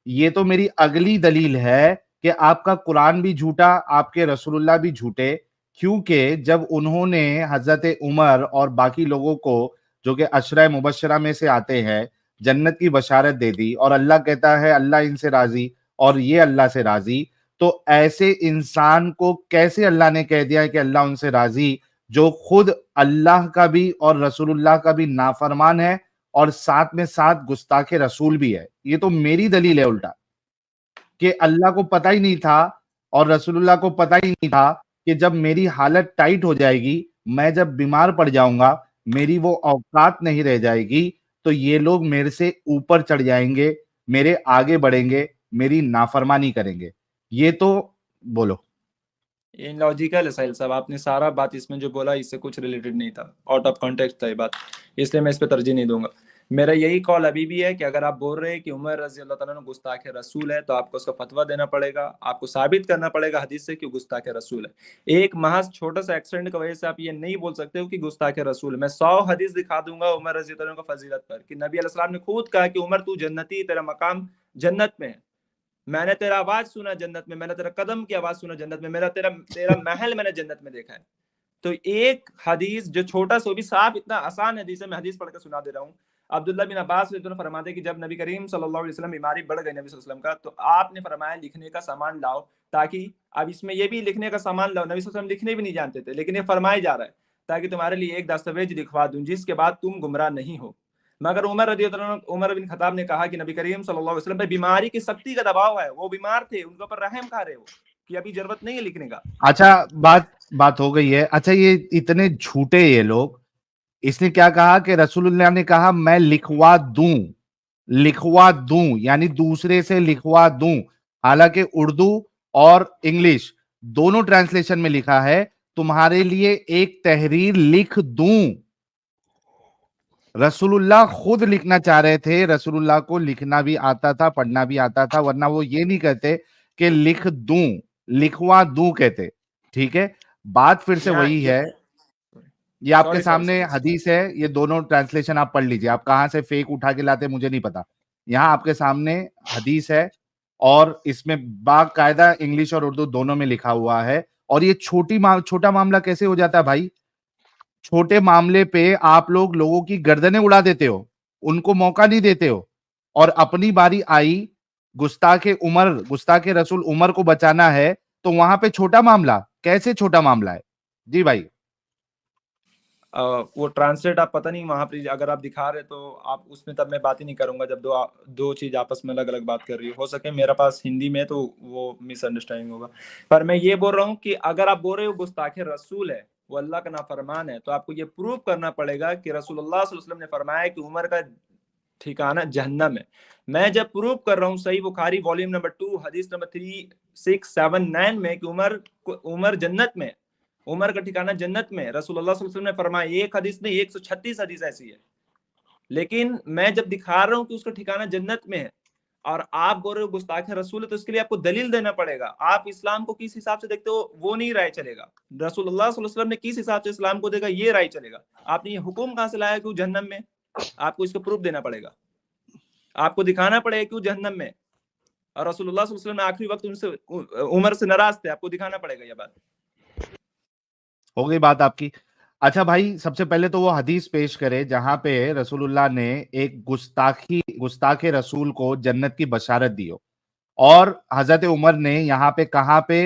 ये तो मेरी अगली दलील है कि आपका कुरान भी झूठा, आपके रसूलुल्लाह भी झूठे, क्योंकि जब उन्होंने हजरत उमर और बाकी लोगों को जो कि अशरा मुबशरा में से आते हैं जन्नत की बशारत दे दी, और अल्लाह कहता है अल्लाह इनसे राजी और ये अल्लाह से राजी, तो ऐसे इंसान को कैसे अल्लाह ने कह दिया है कि अल्लाह उनसे राजी, जो खुद अल्लाह का भी और रसूलुल्लाह का भी नाफरमान है और साथ में साथ गुस्ताखे रसूल भी है। ये तो मेरी दलील है उल्टा, कि अल्लाह को पता ही नहीं था और रसूलुल्लाह को पता ही नहीं था कि जब मेरी हालत टाइट हो जाएगी, मैं जब बीमार पड़ जाऊंगा, मेरी वो औकात नहीं रह जाएगी, तो ये लोग मेरे से ऊपर चढ़ जाएंगे, मेरे आगे बढ़ेंगे, मेरी नाफरमानी करेंगे। ये तो बोलो। ये लॉजिकल है साहिल साहब, आपने सारा बात इसमें जो बोला इससे कुछ रिलेटेड नहीं था, आउट ऑफ कॉन्टेक्स्ट था ये बात, इसलिए मैं इस पे तरजीह नहीं दूंगा। मेरा यही कॉल अभी भी है कि अगर आप बोल रहे हैं कि उमर रजी अल्लाह ताला गुस्ताख रसूल है, तो आपको उसका फतवा देना पड़ेगा, आपको साबित करना पड़ेगा हदीस से कि गुस्ताख रसूल है। एक महज छोटा सा एक्सीडेंट की वजह से आप ये नहीं बोल सकते हो कि गुस्ताख रसूल है। मैं 100 हदीस दिखा दूंगा उमर रजी अल्लाह का फजीलत पर, कि नबी अलैहि सलाम ने खुद कहा कि उमर तू जन्नती, तेरा मकाम जन्नत में है, मैंने तेरा आवाज सुना जन्नत में, मैंने तेरा कदम की आवाज सुना जन्नत में, मेरा तेरा तेरा महल मैंने जन्नत में देखा है। तो एक हदीस जो छोटा सा भी साफ, इतना आसान हदीस है, मैं हदीस पढ़ के सुना दे रहा हूँ। अब्दुल्ला बिन अब्बास फरमाते कि जब नबी करीम सल्लल्लाहु अलैहि वसल्लम बीमारी बढ़ गई नबी सल्लल्लाहु अलैहि वसल्लम का, तो आपने फरमाया लिखने का सामान लाओ, ताकि अब इसमें ये भी लिखने का सामान लाओ, नबी सल्लल्लाहु अलैहि वसल्लम लिखने भी नहीं जानते थे, लेकिन ये फरमाया जा रहा है ताकि तुम्हारे लिए एक दस्तावेज लिखवा दूं जिसके बाद तुम गुमराह नहीं हो। मगर उमर बिन खत्ताब ने कहा कि नबी करीम सल्लल्लाहु अलैहि वसल्लम पे बीमारी की सख्ती का दबाव है, वो बीमार थे, उनके ऊपर रहम खा रहे हो कि अभी जरूरत नहीं है लिखने का। अच्छा, बात हो गई है। अच्छा, ये इतने झूठे ये लोग, इसने क्या कहा कि रसूलुल्लाह ने कहा मैं लिखवा दूं यानी दूसरे से लिखवा दूं, हालांकि उर्दू और इंग्लिश दोनों ट्रांसलेशन में लिखा है तुम्हारे लिए एक तहरीर लिख दूं। रसूलुल्लाह खुद लिखना चाह रहे थे, रसूलुल्लाह को लिखना भी आता था, पढ़ना भी आता था, वरना वो ये नहीं कहते कि लिख दूं, लिखवा दूं कहते। ठीक है, बात फिर से वही है। ये आपके सामने हदीस है, ये दोनों ट्रांसलेशन आप पढ़ लीजिए, आप कहां से फेक उठा के लाते मुझे नहीं पता। यहां आपके सामने हदीस है और इसमें बाकायदा इंग्लिश और उर्दू दोनों में लिखा हुआ है। और ये छोटा मामला कैसे हो जाता है भाई? छोटे मामले पे आप लोगों की गर्दनें उड़ा देते हो, उनको मौका नहीं देते हो, और अपनी बारी आई, गुस्ताखे रसूल उमर को बचाना है, तो वहां पे छोटा मामला कैसे छोटा मामला है? जी भाई। वो ट्रांसलेट आप पता नहीं वहां पर अगर आप दिखा रहे तो आप उसमें, तब मैं बात ही नहीं करूंगा जब दो चीज आपस में अलग अलग बात कर रही हो सके मेरा पास हिंदी में, तो वो मिसअंडरस्टैंडिंग होगा। पर मैं ये बोल रहा हूँ कि अगर आप बोल रहे हो गुस्ताखे रसूल है, वो अल्लाह का नाफरमान है, तो आपको ये प्रूव करना पड़ेगा कि रसूलुल्लाह सल्लल्लाहु अलैहि वसल्लम ने फरमाया कि उमर का ठिकाना जहन्नम है। मैं जब प्रूव कर रहा हूँ सही बुखारी वॉल्यूम नंबर 2 हदीस नंबर 3679 में कि उमर जन्नत में, उमर का ठिकाना जन्नत में, रसूलुल्लाह सल्लल्लाहु अलैहि वसल्लम ने फरमाया, एक हदीस नहीं 136 हदीस ऐसी है। लेकिन मैं जब दिखा रहा हूँ कि उसका ठिकाना जन्नत में है और आप बोल रहे हो गुस्ताखे रसूल है, तो इसके लिए आपको दलील देना पड़ेगा। आप इस्लाम को किस हिसाब से देखते हो वो नहीं राय चलेगा, रसूलुल्लाह सल्लल्लाहु अलैहि वसल्लम ने किस हिसाब से इस्लाम को देखा ये राय चलेगा। आपने ये हुक्म कहां से लाया कि वो जहन्नम में? आपको इसको प्रूफ देना पड़ेगा, आपको दिखाना पड़ेगा कि वो जहन्नम में, और रसूलुल्लाह सल्लल्लाहु अलैहि वसल्लम आखिरी वक्त उनसे उमर से नाराज थे। आपको दिखाना पड़ेगा ये बात। हो गई बात आपकी। अच्छा भाई, सबसे पहले तो वो हदीस पेश करे जहां पे रसूलुल्लाह ने एक गुस्ताखे रसूल को जन्नत की बशारत दी हो, और हजरत उमर ने यहाँ पे कहाँ पे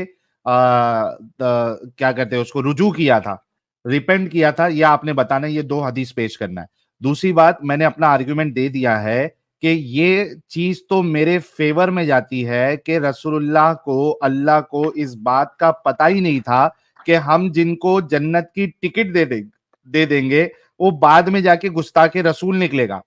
क्या कहते हैं उसको, रुजू किया था, रिपेंट किया था, ये आपने बताना है, ये दो हदीस पेश करना है। दूसरी बात, मैंने अपना आर्गुमेंट दे दिया है कि ये चीज तो मेरे फेवर में जाती है कि रसूलुल्लाह को, अल्लाह को इस बात का पता ही नहीं था कि हम जिनको जन्नत की टिकट दे देंगे वो बाद में जाके गुस्ताखे रसूल निकलेगा।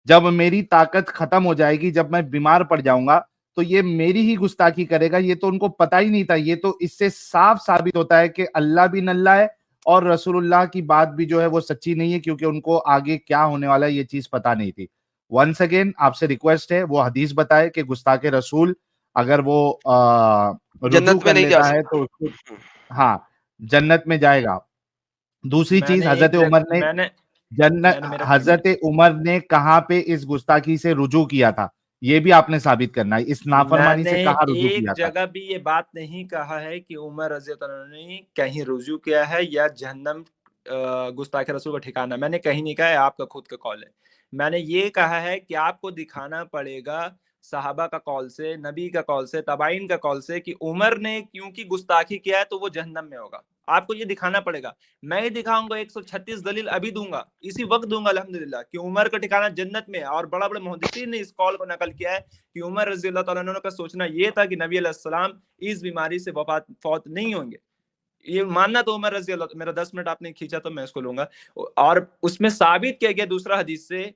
जब मेरी ताकत खत्म हो जाएगी, जब मैं बीमार पड़ जाऊंगा, तो ये मेरी ही गुस्ताखी करेगा। ये तो उनको पता ही नहीं था। ये तो इससे साफ साबित होता है कि अल्लाह भी नल्ला है और रसूलुल्लाह की बात भी जो है वो सच्ची नहीं है, क्योंकि उनको आगे क्या होने वाला है ये चीज पता नहीं थी। वंस अगेन आपसे रिक्वेस्ट है, वो हदीस बताए कि गुस्ताखे रसूल अगर वो रुजू जन्नत में कर नहीं जा लेता है तो उसको, हाँ, जन्नत में जाएगा। दूसरी चीज, हजरत उमर ने कहां पे इस गुस्ताखी से रुजू किया था, ये भी आपने साबित करना है। इस नाफरमानी से कहां रुजू एक किया था? जगह भी ये बात नहीं कहा है कि उमर रज़ी अल्लाह अन्हु ने कहीं रुजू किया है या जहन्नम गुस्ताखे रसूल का ठिकाना, मैंने कहीं नहीं कहा है, आपका खुद का कॉल है। मैंने ये कहा है कि आपको दिखाना पड़ेगा सहाबा का कॉल से, नबी का कॉल से, तबाइन का कॉल से कि उमर ने क्योंकि गुस्ताखी किया है तो वो जहन्नम में होगा। आपको ये दिखाना पड़ेगा। मैं ही दिखाऊंगा, 136 दलील अभी दूंगा, इसी वक्त दूंगा अल्हम्दुलिल्लाह, कि उमर का ठिकाना जन्नत में है। और बड़ा बड़ा मुहद्दिसीन ने इस कॉल को नकल किया है कि उमर रज़ी अल्लाह तआला अन्हु का सोचना ये था कि नबी अलैहिस्सलाम इस बीमारी से फौत नहीं होंगे। ये मानना तो उमर रज़ी अल्लाह, मेरा 10 मिनट आपने खींचा तो मैं इसको लूंगा। और उसमें साबित किया गया दूसरा हदीस से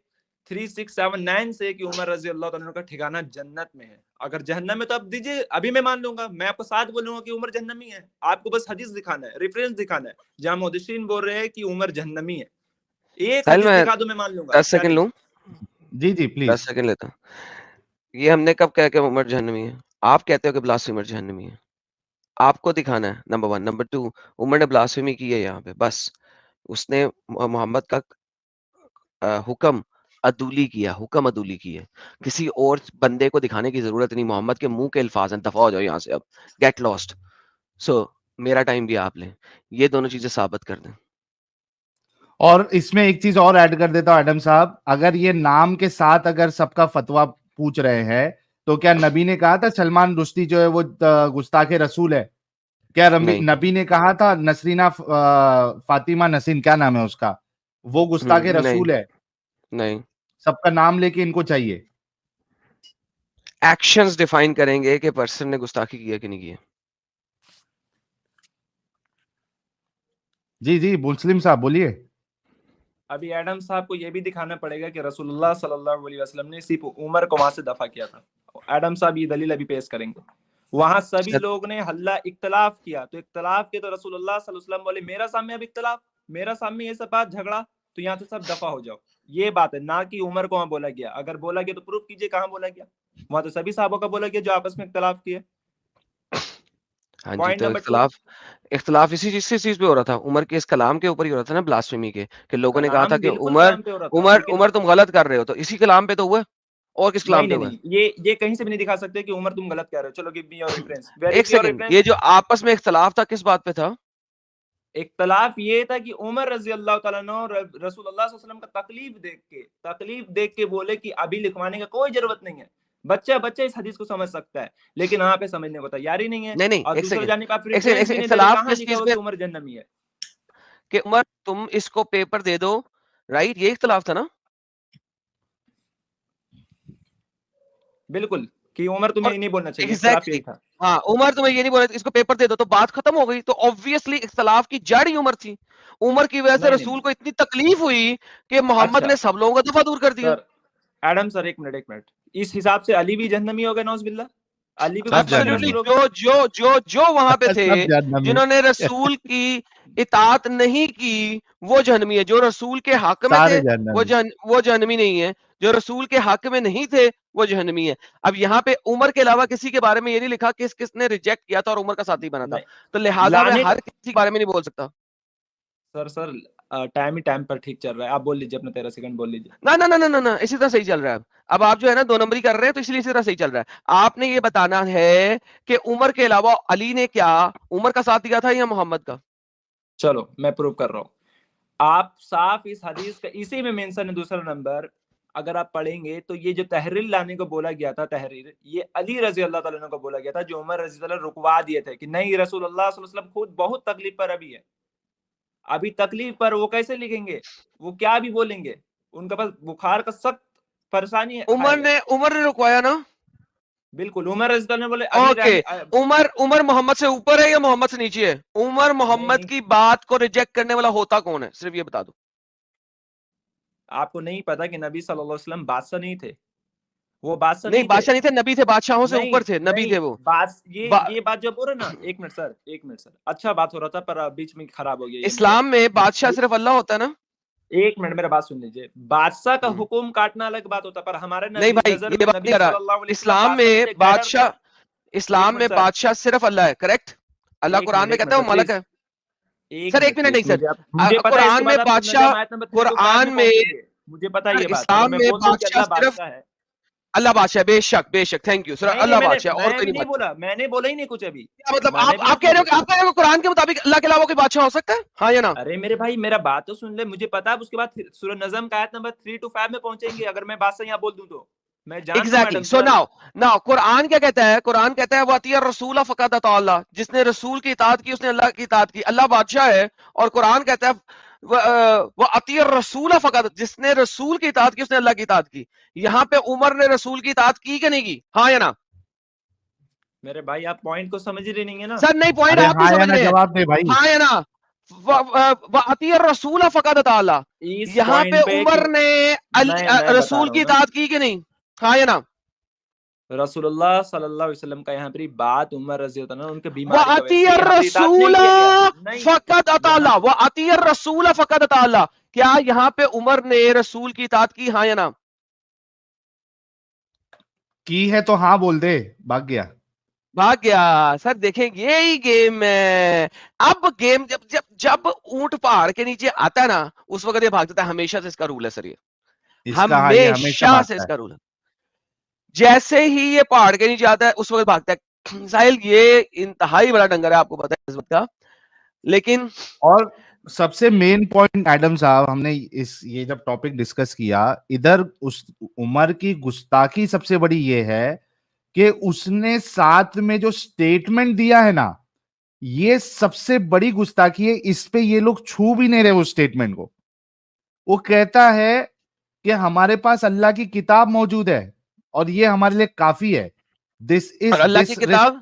3679 से कि उमर रज़ी अल्लाह तआला अन्हु का ठिकाना जन्नत में है। अगर जहन्नम में तो आप दीजिए, अभी मैं मान लूंगा, मैं आपको साथ बोलूंगा कि उमर जहन्नमी है। आपको बस हदीस दिखाना है, रेफरेंस दिखाना है जहां मुहद्दिसीन बोल रहे हैं कि उमर जहन्नमी है। एक हदीस दिखा दो, मैं मान लूंगा। 10 सेकंड लूं? जी जी 10 प्लीज। सेकंड लेता हूं। ये हमने कब कहा कि उमर जहन्नमी है? आप कहते हो कि ब्लास्फेमर जहन्नमी है। आपको दिखाना है, नंबर 1। नंबर 2, उमर ने ब्लास्फेमी की है यहाँ पे, बस। उसने मोहम्मद का हुक्म अदूली किया, हुक्म अदूली की है। किसी और बंदे को दिखाने की जरूरत नहीं, मोहम्मद के मुंह के अल्फाज हैं। दफा हो जाओ यहाँ से अब, गेट लॉस्ट। सो मेरा टाइम भी आप लें, ये दोनों चीजें साबित कर दें। और इसमें एक चीज और ऐड कर देता हूं एडम साहब, अगर ये नाम के साथ अगर सबका फतवा पूछ रहे हैं, तो क्या नबी ने कहा था सलमान रुश्दी जो है वो गुस्ताखे रसूल है? क्या नहीं, नबी ने कहा था नसरीना फातिमा नसीन, क्या नाम है उसका, वो गुस्ताखे नहीं, रसूल है? नहीं। सबका नाम लेके इनको चाहिए। एक्शंस डिफाइन करेंगे कि पर्सन ने गुस्ताखी किया कि नहीं किया। जी जी मुस्लिम साहब बोलिए। अभी एडम साहब को यह भी दिखाना पड़ेगा कि रसूलुल्लाह सल्लल्लाहु अलैहि वसल्लम ने सिर्फ उमर को वहां से दफा किया था। एडम साहब ये दलील अभी पेश करेंगे। वहां सभी लोग ने हल्ला इख्तलाफ किया, तो इख्तलाफ के तो रसूलुल्लाह सल्लल्लाहु अलैहि वसल्लम बोले मेरा सामने अब इख्तलाफ, मेरा सामने ये सब बात झगड़ा, तो यहाँ से सब दफा हो जाओ। ये बात है, ना कि उमर को वहां बोला गया। अगर बोला गया तो प्रूफ कीजिए कहाँ बोला गया। वहां तो सभी साहबों का बोला गया जो आपस में इख्तलाफ किए। हाँ जी, पॉइंट तो नंबर 2, इख्तलाफ इसी चीज पे हो रहा था, उमर के इस कलाम के ऊपर ही हो रहा था ना, ब्लास्फेमी के, कि लोगों ने कहा था कलाम कि बिल्कुल उमर कलाम पे हो रहा था, उमर लेकिन उमर तुम गलत कर रहे हो, तो इसी कलाम पे तो हुआ। और किस नहीं कलाम पे नहीं हुआ? नहीं, ये कहीं से भी नहीं दिखा सकते कि उमर तुम गलत कह रहे हो। चलो give me your reference, where एक इज योर सेकंड, रेफरेंस। ये जो आपस में इख्तलाफ था किस बात पे था? इख्तलाफ ये था कि उमर रजी अल्लाह तआला अन्हु रसूलुल्लाह सल्लल्लाहु अलैहि वसल्लम का तकलीफ देख के बोले कि अभी लिखवाने का कोई जरूरत नहीं है, बच्चा बच्चा इस हदीस को समझ सकता है, लेकिन वहां पे समझने को तैयार ही नहीं है। नहीं और एक दूसरी सेकंड, जानिब आप एक सेकंड, रेफरेंस भी नहीं दे रहे, इख्तिलाफ कहाँ किस लिखा चीज हुआ में कि उमर जहन्नमी है। कि उमर तुम इसको पेपर दे दो, राइट, ये इख्तिलाफ था ना। बिल्कुल, कि उमर तुम्हें और ये नहीं बोलना चाहिए, इख्तिलाफ यही एग्जैक्टली था। हाँ, उमर तुम्हें ये नहीं बोला इसको पेपर दे दो, तो बात खत्म हो गई। तो ऑब्वियसली इख्तिलाफ की जड़ ही उमर थी। उमर की वजह से नहीं रसूल नहीं, को इतनी तकलीफ हुई कि मोहम्मद अच्छा ने सब लोगों का दफा दूर कर दिया। सर, एडम सर, एक मिनट, इस हिसाब से अली भी जहन्नमी हो गए, नौज़ अली भी सब गुस्ताख एब्सोल्युटली, जहन्नमी, रसूल हो गए। जो वहां पे थे, सब जहन्नमी। जिन्होंने रसूल की इतात नहीं की, वो जहन्नमी है। जो रसूल के हक में थे, सारे जहन्नमी। वो जहन्नमी नहीं है। जो रसूल के हक में नहीं थे, वो जहन्नमी है। अब यहाँ पे उमर के अलावा किसी के बारे में ये नहीं लिखा किस किसने रिजेक्ट किया था और उमर का साथी बना था, नहीं, तो लिहाजा मैं लाने हर किसी के बारे में नहीं बोल सकता। सर टाइम ही टाइम पर ठीक चल रहा है, आप बोल लीजिए, अपना 13 सेकंड बोल लीजिए। ना ना ना ना ना ना, इसी तरह सही चल रहा है। अब आप जो है ना 2 नंबरी कर रहे हैं, तो इसलिए इसी तरह सही चल रहा है। आपने ये बताना है कि उमर के अलावा अली ने क्या उमर का साथ दिया था या मोहम्मद का। चलो मैं प्रूव कर रहा हूँ। आप साफ इस हदीस का इसी में मेंशन है, दूसरा नंबर अगर आप पढ़ेंगे तो ये जो तहरीर लाने को बोला गया था, तहरीर ये अली रजी अल्लाह तआला अन्हु को बोला गया था, जो उमर रजी अल्लाह रुकवा दिए थे कि नहीं, रसूलुल्लाह सल्लल्लाहु अलैहि वसल्लम खुद बहुत तकलीफ पर अभी तकलीफ पर वो कैसे लिखेंगे, वो क्या भी बोलेंगे, उनके पास बुखार का सख्त परेशानी है। उमर ने रुकवाया ना। बिल्कुल, उमर रजी अल्लाह ने बोले अली ओके, उमर मोहम्मद से ऊपर है या मोहम्मद से नीचे है। उमर नहीं मोहम्मद नहीं, की बात को रिजेक्ट करने वाला होता कौन है, सिर्फ ये बता दो। आपको नहीं पता कि नबी सल्लल्लाहु अलैहि वसल्लम बादशाह नहीं थे, वो बादशाह नहीं, नहीं थे। बादशाह नहीं थे, नबी थे, बादशाहों से नहीं ऊपर थे, नबी नहीं, थे वो। बात बा, ये बात जो बोल रहे ना, एक मिनट सर, एक मिनट सर, अच्छा बात हो रहा था पर बीच में खराब हो गया ये इस्लाम में बादशाह मतलब। सिर्फ अल्लाह होता है ना। एक मिनट मेरा बात सुन लीजिए, बादशाह का हम्म। हुक्म काटना अलग बात होता है, पर हमारे नहीं भाई, नजर ये में बात नबी नहीं कर रहा। सल्लल्लाहु अलैहि वसल्लम इस्लाम बादशाह नहीं में थे, गाइडर थे। एक इस्लाम मिनट में सर, बादशाह सिर्फ अल्लाह है, करेक्ट। अल्लाह कुरान में कहता है वो मलक प्लीज, है। एक सर मिनट एक मिनट नहीं प्लीज, सर, मुझे पता है, इसके कुरान में बाद आप सूरह बादशाह, नजम आयत नंबर 3 to 5 कुरान में में पहुंचेंगे, मुझे पता है सर ये बात। अगर इस्लाम मैं में बोल दूं कि बादशाह अल्लाह सिर्फ बादशाह है, अल्लाह बादशाह, बेशक बेशक, थैंक यू सर, नहीं नहीं, अल्लाह बादशाह और मैं कोई भी नहीं नहीं बादशाह। बोला, मैंने बोला ही नहीं कुछ अभी, क्या मतलब, मैंने भी आप नहीं कह रहे हो बोला। आप कह रहे हो कुरान के मुताबिक अल्लाह के अलावा कोई बादशाह हो सकता है, हाँ या ना। अरे मेरे भाई, मेरा बात तो सुन ले, मुझे पता है उसके बाद सूरह नजम का आयत नंबर 3 to 5 में पहुंचेंगे, अगर मैं बादशाह यहाँ बोल दूं तो मैं जान रहा हूँ exactly, madam so sir. Now Quran क्या कहता है, कुरान कहता है वतिया रसूल फकत अता अल्लाह, जिसने रसूल की इताअत की उसने अल्लाह की इताअत की। अल्लाह बादशाह है और कुरान कहता है वो अतिया रसूल फकत, जिसने रसूल की इताअत की उसने अल्लाह की इताअत की। यहाँ पे उमर ने रसूल की इताअत की कि नहीं की, हाँ या ना। मेरे भाई आप पॉइंट को समझ ही रहे नहीं है ना। सर नहीं, पॉइंट अरे आप नहीं हाँ या समझ ना रहे हैं, जवाब दे भाई। हाँ या ना। अतिया रसूल फकत अता अल्लाह, इस यहाँ पे पॉइंट पे कि उमर ने मैं बता रसूल रहा की हूँ ना, इताअत की कि नहीं, हाँ या ना। रसूलुल्लाह सल्लल्लाहु अलैहि वसल्लम का यहाँ पर बात उमर रजी अल्लाह अन्हु उनके वह बीमारी का वैसे अतियर यहाँ पर इताअत नहीं रसूल किया गया, नहीं फकत यहाँ, अताला, वह अतियर रसूल फकत अताला। क्या यहाँ पे उमर ने रसूल की इताअत की, हाँ या ना। की है तो हाँ बोल दे, भाग गया। भाग गया। सर देखें, यही गेम है। अब गेम जब जब जब ऊंट पहाड़ के नीचे आता है ना, उस वक्त ये भाग जाता है। हमेशा से इसका रूल है सर, ये इसका हाँ, ये हमेशा हमेशा से भागता है। इसका रूल है। जैसे ही ये पहाड़ के नीचे आता है उस वक्त भागता है। साहिल ये इंतहाई बड़ा डंगर है, आपको पता है इस वक्त का। लेकिन और सबसे मेन पॉइंट एडम साहब, हमने ये जब टॉपिक डिस्कस किया, इधर उस उमर की गुस्ताखी सबसे बड़ी ये है कि उसने साथ में जो स्टेटमेंट दिया है ना, ये सबसे बड़ी गुस्ताखी है। इस पे ये लोग छू भी नहीं रहे उस स्टेटमेंट को। वो कहता है कि हमारे पास अल्लाह की किताब मौजूद है और ये हमारे लिए काफी है। दिस इज अल्लाह की किताब,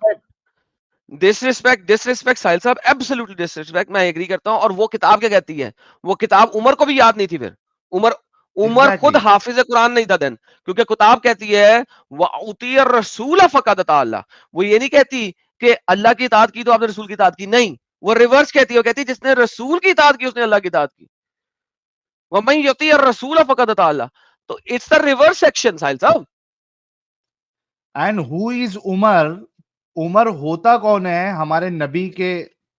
डिसरिस्पेक्ट साहिल साहब, एब्सोल्युटली डिसरिस्पेक्ट, मैं एग्री करता हूं। और वो किताब क्या कहती है, वो किताब उमर को भी याद नहीं थी फिर। उमर खुद हाफिज कुरान नहीं था देन, क्योंकि किताब कहती है वउतिय रसूल फकद अल्लाह। वो ये नहीं कहती कि अल्लाह की इताअत की तो आपने रसूल की इताअत की, नहीं, वो रिवर्स कहती है। वो कहती है जिसने रसूल की इताअत की उसने अल्लाह की इताअत की। वमन युतिय रसूल फकद अल्लाह। तो it's the reverse section Sahil साहब। And who is Umar? Umar होता कौन है हमारे नबी के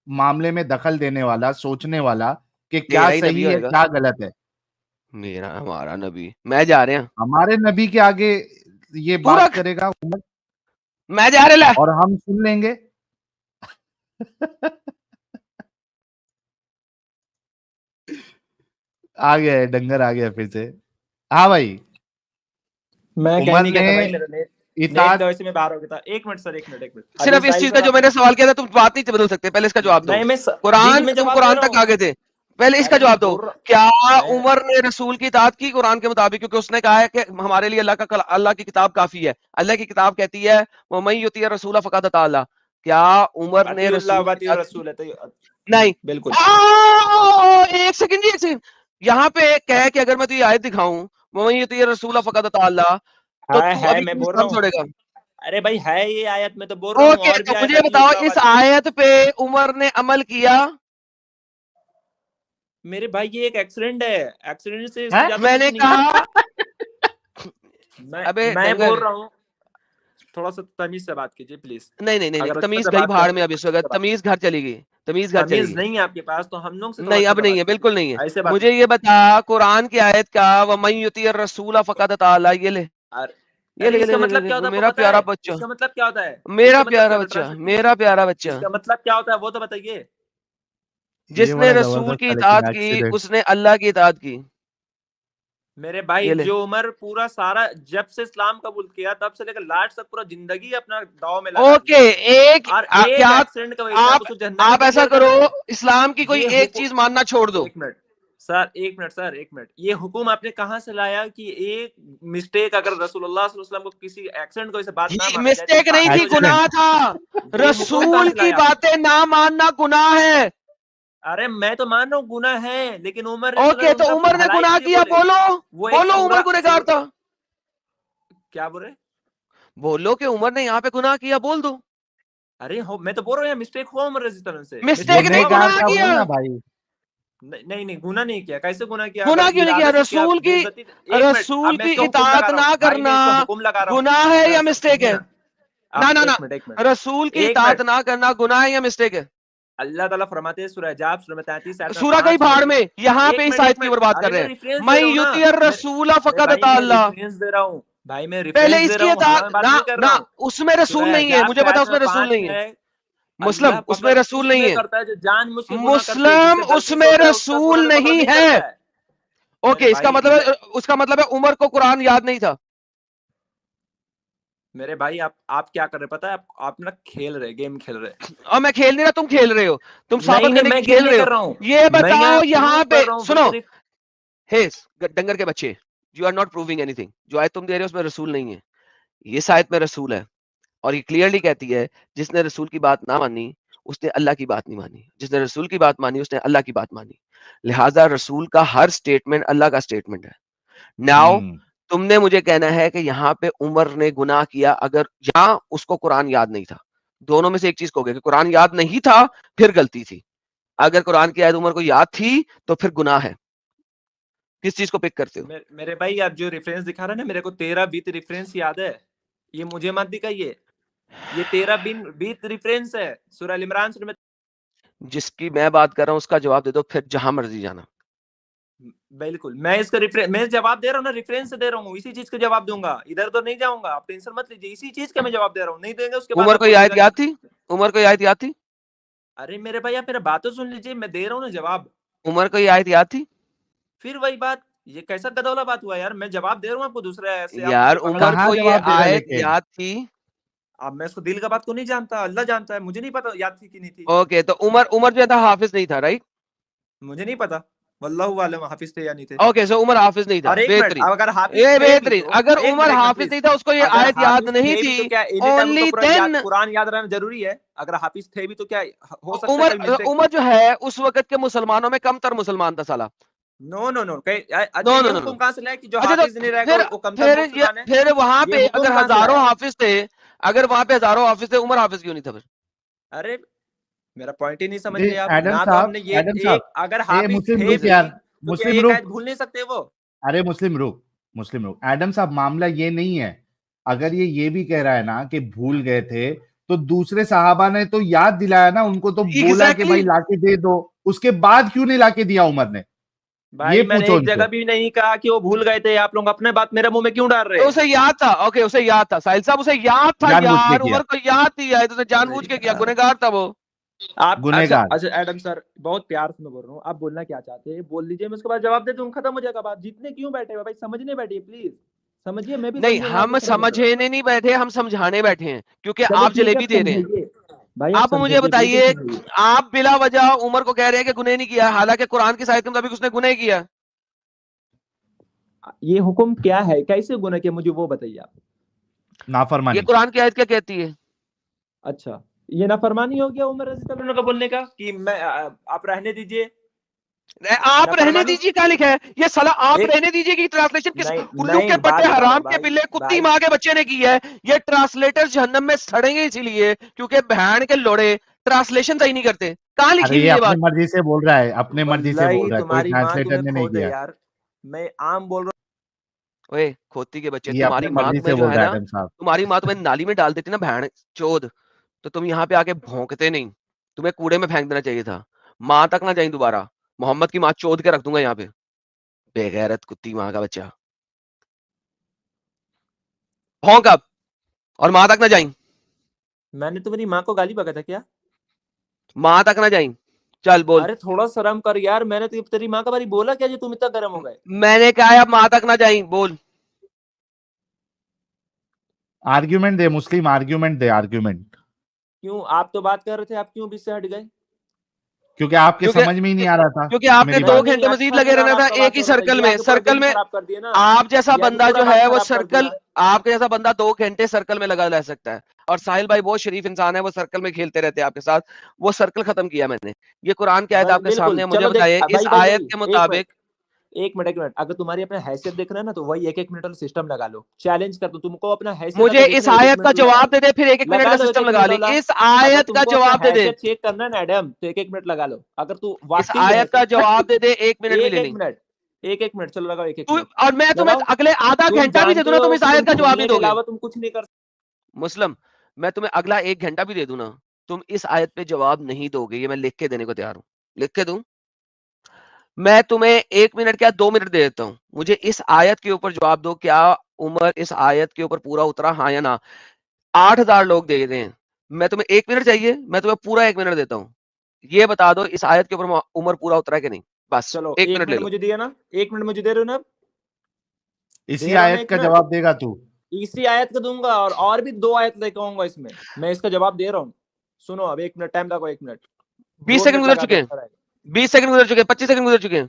मामले में दखल देने वाला, सोचने वाला कि क्या मेरा ही नबी सही है होएगा, क्या गलत है। मेरा हमारा नबी, मैं जा रहे हैं हमारे नबी के आगे ये तू बात रख, करेगा उमर, मैं जा रहे ला। और हम सुन लेंगे। आ गया डंगर, आ गया फिर से। हाँ भाई, मैं उमर कह नहीं ने कहता भाई, मेरा नेट नेट इताअत का वैसे मैं बाहर हो गया था। एक मिनट सर, एक मिनट सिर्फ हदीस इस साहिल चीज सर का जो आपने मैंने सवाल किया था तुम बात नहीं बदल सकते, पहले इसका जवाब दो। नहीं मैं जी कुरान, मैं तुम जवाब दे कुरान रहा तक आगे हूँ। थे, पहले इसका अरे मैं जवाब दो। बोल रहा क्या मैं उमर ने रसूल की इताअत की कुरान के मुताबिक? क्योंकि उसने कहा है कि हमारे लिए अल्लाह की किताब काफी है। अल्लाह की किताब कहती है वमन युती रसूल फक़द अता अल्लाह। क्या उमर ने अतीउल्लाह रसूल व की इताअत की? रसूल है तो नहीं। बिल्कुल। एक सेकंड जी, एक सेकंड। यहाँ पे कह कि अगर मैं तुझे आयत दिखाऊं वमन युती रसूल फक़द अता अल्लाह, तो तू है अभी मैं क्यों बोल रहा इस्लाम हूँ। छोड़ेगा? अरे भाई है ये आयत, मैं तो बोल रहा हूँ, ओके, और भी तो आयत मुझे बताओ अतीउल्लाह इस आयत पे उमर ने अमल किया? मेरे भाई ये एक एक्सीडेंट है, एक्सीडेंट से इससे हैं? ज्यादा मैंने कुछ नहीं है। कहा अबे मैं डंगर, बोल रहा हूँ, थोड़ा सा तमीज से बात कीजिए प्लीज। नहीं नहीं नहीं नहीं, अगर अच्छे तमीज से गई बात भाड़ करेंगे में। तो अब इस अच्छे से वक्त बात तमीज घर चली गई, तमीज घर चली तमीज गई। नहीं है आपके पास, तो हम लोग से थोड़ा नहीं अच्छे अब से नहीं बात है, कीजिए। बिल्कुल नहीं है। ऐसे बात मुझे ये बता, कुरान की आयत का वमन युती रसूल फक़द अता अल्लाह, ये ले, अरे ये ले, अरे ये ले, इसका ले, ले, मतलब ले, क्या होता है आपको मेरा पता प्यारा है? बच्चा, इसका मतलब क्या होता है? मेरा इसका मतलब प्यारा क्या होता है? बच्चा, ट्रांसलेट मेरा कीजिए। प्यारा बच्चा, इसका मतलब क्या होता है वो तो बताइए। ये जिसने बड़ा रसूल जबरदस्त की था लेकिन इताअत की एक्सीडेंट। उसने अल्लाह की इताअत की। मेरे भाई ये ले। जो उमर पूरा सारा जब से इस्लाम कबूल किया तब से लेकर लास्ट तक पूरा जिंदगी अपना दाव में लगा ओके, दिया, एक और एक क्या एक्सीडेंट की वजह से आप उसको जहन्नम में आप क्यों ऐसा डिक्लेयर कर करो, रहे हैं? इस्लाम की कोई ये एक चीज मानना छोड़ दो। एक मिनट सर, एक मिनट सर, एक मिनट। ये हुक्म आपने कहाँ से लाया कि एक मिस्टेक अगर रसूलुल्लाह सल्लल्लाहु अलैहि वसल्लम को किसी एक्सीडेंट को इसे बात ना ये माना जाए तो मिस्टेक नहीं काफिर थी, हो जाएगा? गुनाह था। ये हुक्म कहाँ रसूल से की लाया आपने? बातें ना मानना गुनाह है। अरे मैं तो मान रहा हूँ गुनाह है, लेकिन उमर ओके, तो उनका उमर ने भलाई गुनाह के लिए किया, बोले। बोलो वो एक बोलो उमर गुनहगार था। क्या बोल रहे? बोलो कि उमर ने यहाँ पे गुनाह किया, बोल दो। अरे हो, मैं तो बोल रहा हूँ मिस्टेक हुआ उमर रजी से, मिस्टेक नहीं, हुआ गुनहगार गुनाह का किया। बोलना भाई। नहीं नहीं गुनाह नहीं किया। कैसे गुनाह किया? गुनाह अगर क्यों नहीं किया? इरादा से किया, रसूल की बेइज्जती। एक मिनट, अब रसूल मैं की इसका हुक्म लगा इताअत रहा ना हूँ भाई, मैं करना इसका हुक्म लगा रहा हूँ। गुनाह है या जरा मिस्टेक सुनिए है? ना। ना अब ना एक ना, मिनट, एक मिनट, रसूल की एक इताअत मिनट। ना करना गुनाह है या मिस्टेक है? अल्लाह ताला फरमाते हैं सूरह जाब सूरह में 33 आयत में सूरा कहीं 5 भाड़ नंबर। में, यहाँ पे इस आयत एक की मिनट, ऊपर बात कर अरे रहे मैं हैं। रेफरेंस मैं दे रहा हूँ ना। युतिर रसूल अरे फक़द भाई अता मैं अल्लाह, रेफरेंस दे रहा हूँ, भाई मैं पहले रेफरेंस दे इसकी रहा हूँ, हवा इताअत में बात ना नहीं कर ना, रहा हूँ। उसमें रसूल सूरह नहीं है, हजाब मुझे की पता आयत उसमें नंबर रसूल 5 नहीं है। है, मुस्लिम अल्लाह को उसमें अगर रसूल नहीं उसमें है। करता है जो जानबूझ के गुनाह करते हैं, मुस्लिम जिससे गलती से उसमें होता है, उसका गुनाह रसूल तो कबूल नहीं नहीं है। करता है। मेरे ओके, इसका भाई मतलब है, उसका मतलब है उमर को कुरान याद नहीं था। मेरे भाई आप क्या कर रहे पता है? आप ना खेल रहे, गेम खेल रहे। और मैं खेल नहीं रहा, तुम खेल रहे हो, तुम नहीं साबित नहीं करने मैं की गेम खेल नहीं रहे हो। कर रहा हूँ, ये मैं बताओ यहाँ यहाँ प्रूव पे, कर रहा हूँ सुनो, विद। हे डंगर के बच्चे, you are not proving anything. जो आयत तुम दे रहे हो उसमें रसूल नहीं है, ये आयत में रसूल है। और ये क्लियरली कहती है जिसने रसूल की बात ना मानी उसने अल्लाह की बात नहीं मानी, जिसने रसूल की बात मानी उसने अल्लाह की बात मानी। लिहाजा रसूल का हर स्टेटमेंट अल्लाह का स्टेटमेंट है। नाउ तुमने मुझे कहना है कि यहाँ पे उमर ने गुनाह किया, अगर यहाँ उसको कुरान याद नहीं था, दोनों में से एक चीज कहोगे कि कुरान याद नहीं था फिर गलती थी। अगर कुरान की आयत उमर को याद थी तो फिर गुनाह है। किस चीज को पिक करते हो? मेरे भाई आप जो रेफरेंस दिखा रहे हैं ना, मेरे को 13 बीत रेफरेंस याद है। ये मुझे मत दिखाइए, ये 13 बीत रेफरेंस है सूरह अल इमरान सूरह में। जिसकी मैं बात कर रहा हूं उसका जवाब दे दो, फिर जहां मर्जी जाना। बिल्कुल, मैं इसका मैं जवाब दे रहा हूँ ना, रेफरेंस से दे रहा हूँ, इसी चीज का जवाब दूंगा, इधर तो नहीं जाऊंगा, आप टेंशन मत लीजिए, इसी चीज का मैं जवाब दे रहा हूँ। नहीं देंगे उसके बाद उमर आप को आयत बोलिएगा याद कि थी? उमर को आयत याद थी? अरे मेरे भाई आप मेरा बात तो सुन लीजिए, मैं दे रहा हूँ ना जवाब। उमर को आयत याद थी? फिर वही बात, ये कैसा गदौला बात हुआ यार? मैं जवाब दे रहा हूँ आपको दूसरा, ऐसे आप यार मुझे पकड़ उमर के। कहाँ को ये जवाब दे रहा है आयत लेकिन? याद थी। अब मैं उसको दिल का बात को नहीं जानता, अल्लाह जानता है, मुझे नहीं पता याद थी कि नहीं थी। ओके, तो उमर जो था हाफिज नहीं था, राइट? मुझे नहीं पता, वल्लाहु आलम हाफिज थे या नहीं थे। ओके, सो उमर हाफिज नहीं था, और एक मिनट, बेहतरीन। अब अगर हाफिज ये थे भी बेहतरीन, तो अगर एक उमर मिनट, एक मिनट हाफिज प्लीज। नहीं था उसको ये अगर आयत याद हाफिज नहीं थे भी थी। तो क्या एनी टाइम उनको ओनली पूरा देन कुरान याद रहना जरूरी है? अगर हाफिज थे भी तो क्या हो सकता है उमर कोई मिस्टेक? उमर जो है उस वक्त के मुसलमानों में कमतर मुसलमान था साला। नो नो नो, अच्छा नो ये नो नो नो, हुक्म कहाँ से लाया कि जो अच्छा तो हाफिज नहीं रहेगा फिर वो कमतर मुसलमान है? फिर वहां ये पे हुक्म अगर कहाँ से हजारों लाया? हाफिज थे, अगर वहां पे हजारों हाफिज थे, उमर हाफिज क्यों नहीं था फिर? अरे मेरा पॉइंट ही नहीं समझ जी रहे आप ना। तो हमने ये एडम साहब, एक, अगर ए हाफिज मुस्लिम थे रुक भी यार, तो क्या मुस्लिम एक आयत रुक, भूल नहीं सकते वो? अरे मुस्लिम रुक। एडम साहब, मामला ये नहीं है। अगर ये भी कह रहा है ना कि भूल गए थे, तो दूसरे सहाबा ने तो याद दिलाया ना उनको, तो बोला कि भाई एग्जैक्टली। लाके दे दो, उसके बाद क्यों नहीं लाके दिया उमर ने? भाई ये मैंने पूछो एक उनसे। जगह भी नहीं कहा कि वो भूल गए थे, आप लोग अपने बात मेरे मुंह में क्यों डाल रहे तो हैं? उसे याद था, ओके उसे याद था, साहिल साहब उसे याद था जानबूझ के यार, किया, उमर को याद थी आयत, उसने अरे जानबूझ के किया, यार, गुनहगार था वो। आप अच्छा गुनहगार। अच्छा एडम सर, बहुत प्यार से मैं बोल रहा हूँ, आप बोलना क्या चाहते हैं बोल लीजिए, मैं उसके बाद जवाब दे दूं, खत्म हो जाएगा बात। जीतने क्यों बैठे हो भाई? समझने बैठिए प्लीज, समझिए, मैं भी नहीं, समझूंगा, हम आपको समझ समझने नहीं बैठे, हम समझाने बैठे हैं, क्योंकि चलो आप ठीक है, जलेबी आप दे रहे हैं। समझाइए भाई, आप आप मुझे समझाइए, बिल्कुल बताइए, समझाइए। आप बिला वजह उमर को कह रहे हैं कि गुनाह नहीं किया, हालांकि कुरान की आयत के मुताबिक उसने गुनाह किया। ये हुक्म क्या है, कैसे गुनाह किया, मुझे वो बताइए आप। ये नाफरमानी। कुरान की आयत क्या कहती है? अच्छा, ये नाफरमानी हो गया उमर रजी अल्लाह अन्हु का बोलने का कि मैं आप रहने दीजिए। आप रहने नाफरमानी दीजिए क्या लिखा है? ये साला आप एक रहने दीजिए की ट्रांसलेशन किस नहीं उल्लू के नहीं, बात पट्टे बता रहा हराम हूँ के भाई, पिल्ले कुत्ती भाई माँ के बच्चे ने की है। ये ट्रांसलेटर जहन्नम में सड़ेंगे इसीलिए क्योंकि बहन के लोड़े ट्रांसलेशन सही नहीं करते। कहाँ लिखी अरे हुई ये है ये अपनी बात? मर्जी से बोल रहा है, अपने मर्जी से बोल वल्लाही रहा है, कोई तुम्हारी माँ ट्रांसलेटर तुम्हें ने नहीं खोद है किया। यार, मैं आम बोल रहा ओए खोती के बच्चे, ये तुम्हारी अपने माँ मर्जी तुम्हें से जो बोल है रहा है ना, एडम साहब। तुम्हारी माँ तुम्हें नाली में डाल देती ना बहन चोद, तो तुम यहाँ पे आके भौंकते नहीं, तुम्हें कूड़े में फेंक देना चाहिए था। माँ तक ना जाए दोबारा, मोहम्मद की माँ चोद के रख दूंगा यहाँ पे, बेगैरत कुत्ती माँ का बच्चा। भौंक अब, और माँ तक ना जाई, मैंने तुम्हारी माँ को गाली बका था क्या? माँ तक ना जाई, चल बोल। अरे थोड़ा शर्म कर यार, मैंने तो तेरी माँ का बारी बोला क्या जो तुम इतना गर्म हो गए? मैंने कहा है अब माँ तक ना जाई, बोल। आर्ग्यूमेंट दे मुस्लिम, आर्ग्यूमेंट दे, आर्ग्यूमेंट। क्यों आप तो बात कर रहे थे, आप क्यों बीच से हट गए? क्योंकि आपके क्योंकि समझ में ही नहीं आ रहा था क्योंकि आपने मेरी 2 बात। नहीं घंटे मजीद अच्छा लगे किया रहना था आपका बात एक ही हो रहा है, सर्कल ये में, आपने पूरा सर्कल दिन में। खराब कर दिया ना, आप जैसा ये आपने बंदा पूरा जो बात है वो खराब कर सर्कल, दिया। आपके जैसा बंदा 2 घंटे सर्कल में लगा रह सकता है। और साहिल भाई बहुत शरीफ इंसान है, वो सर्कल में खेलते रहते हैं आपके साथ, वो सर्कल खत्म किया मैंने। ये कुरान की आयत आपके बिल्कुल, सामने है, मुझे चलो देख बताइए इस भाई भाई आयत भाई के एक मिनट, मुताबिक। एक मिनट, अगर तुम्हारी अपना हैसियत देखना है ना तो वही एक मिनट वाला सिस्टम लगा लो, चैलेंज कर दूं तुमको, अपना हैसियत मुझे अगर इस देखना है आयत का मिनट जवाब दे दे, फिर 1 मिनट लगा का लो, सिस्टम 1 लगा मिनट ले। वाला। इस अगर आयत का तुमको अपना जवाब दे दे, हैसियत चेक करना है ना एडम, तो 1 मिनट लगा लो, अगर तू इस वाकई में आयत का हैसियत जवाब दे दे, 1 मिनट भी ले एक ली मिनट, एक मिनट, चलो लगाओ, एक तू। मिनट और मैं तुम्हें लगाओ। अगले आधा तुम घंटा भी दे दूं जानते ना, तुम हो इस कि तुम आयत का जवाब नहीं घूमने के दोगे। अलावा तुम कुछ नहीं कर मुस्लिम, मैं तुम्हें अगला 1 घंटा भी दे दूं ना, तुम इस आयत पे जवाब नहीं दोगे, ये मैं लिख के देने को तैयार हूं। लिख के दूं? मैं तुम्हें 1 मिनट क्या 2 मिनट दे देता हूं, मुझे इस आयत के ऊपर जवाब दो, क्या उमर इस आयत के ऊपर पूरा उतरा, हाँ या ना? 8000 लोग दे रहे हैं, मैं तुम्हें 1 मिनट चाहिए, मैं तुम्हें पूरा 1 मिनट देता हूं। ये बता दो इस आयत के ऊपर उमर पूरा उतरा कि नहीं, बस चलो 1 एक मिनट ले मिनट लो। मुझे दिया ना, 1 मिनट मुझे दे रहे हो ना, इसी दे रहा हूं ना आयत 1 का मिनट, जवाब देगा तू? इसी आयत का दूंगा, और भी 2 आयत लेके आऊंगा इसमें, मैं इसका जवाब दे रहा हूँ। सुनो, अब 1 मिनट टाइम लगाओ, 1 मिनट, 20 2 सेकंड मिनट गुजर लगा चुके दो, हैं, अच्छा रहेगा। 20 सेकंड गुजर चुके हैं, 25 सेकंड गुजर चुके हैं।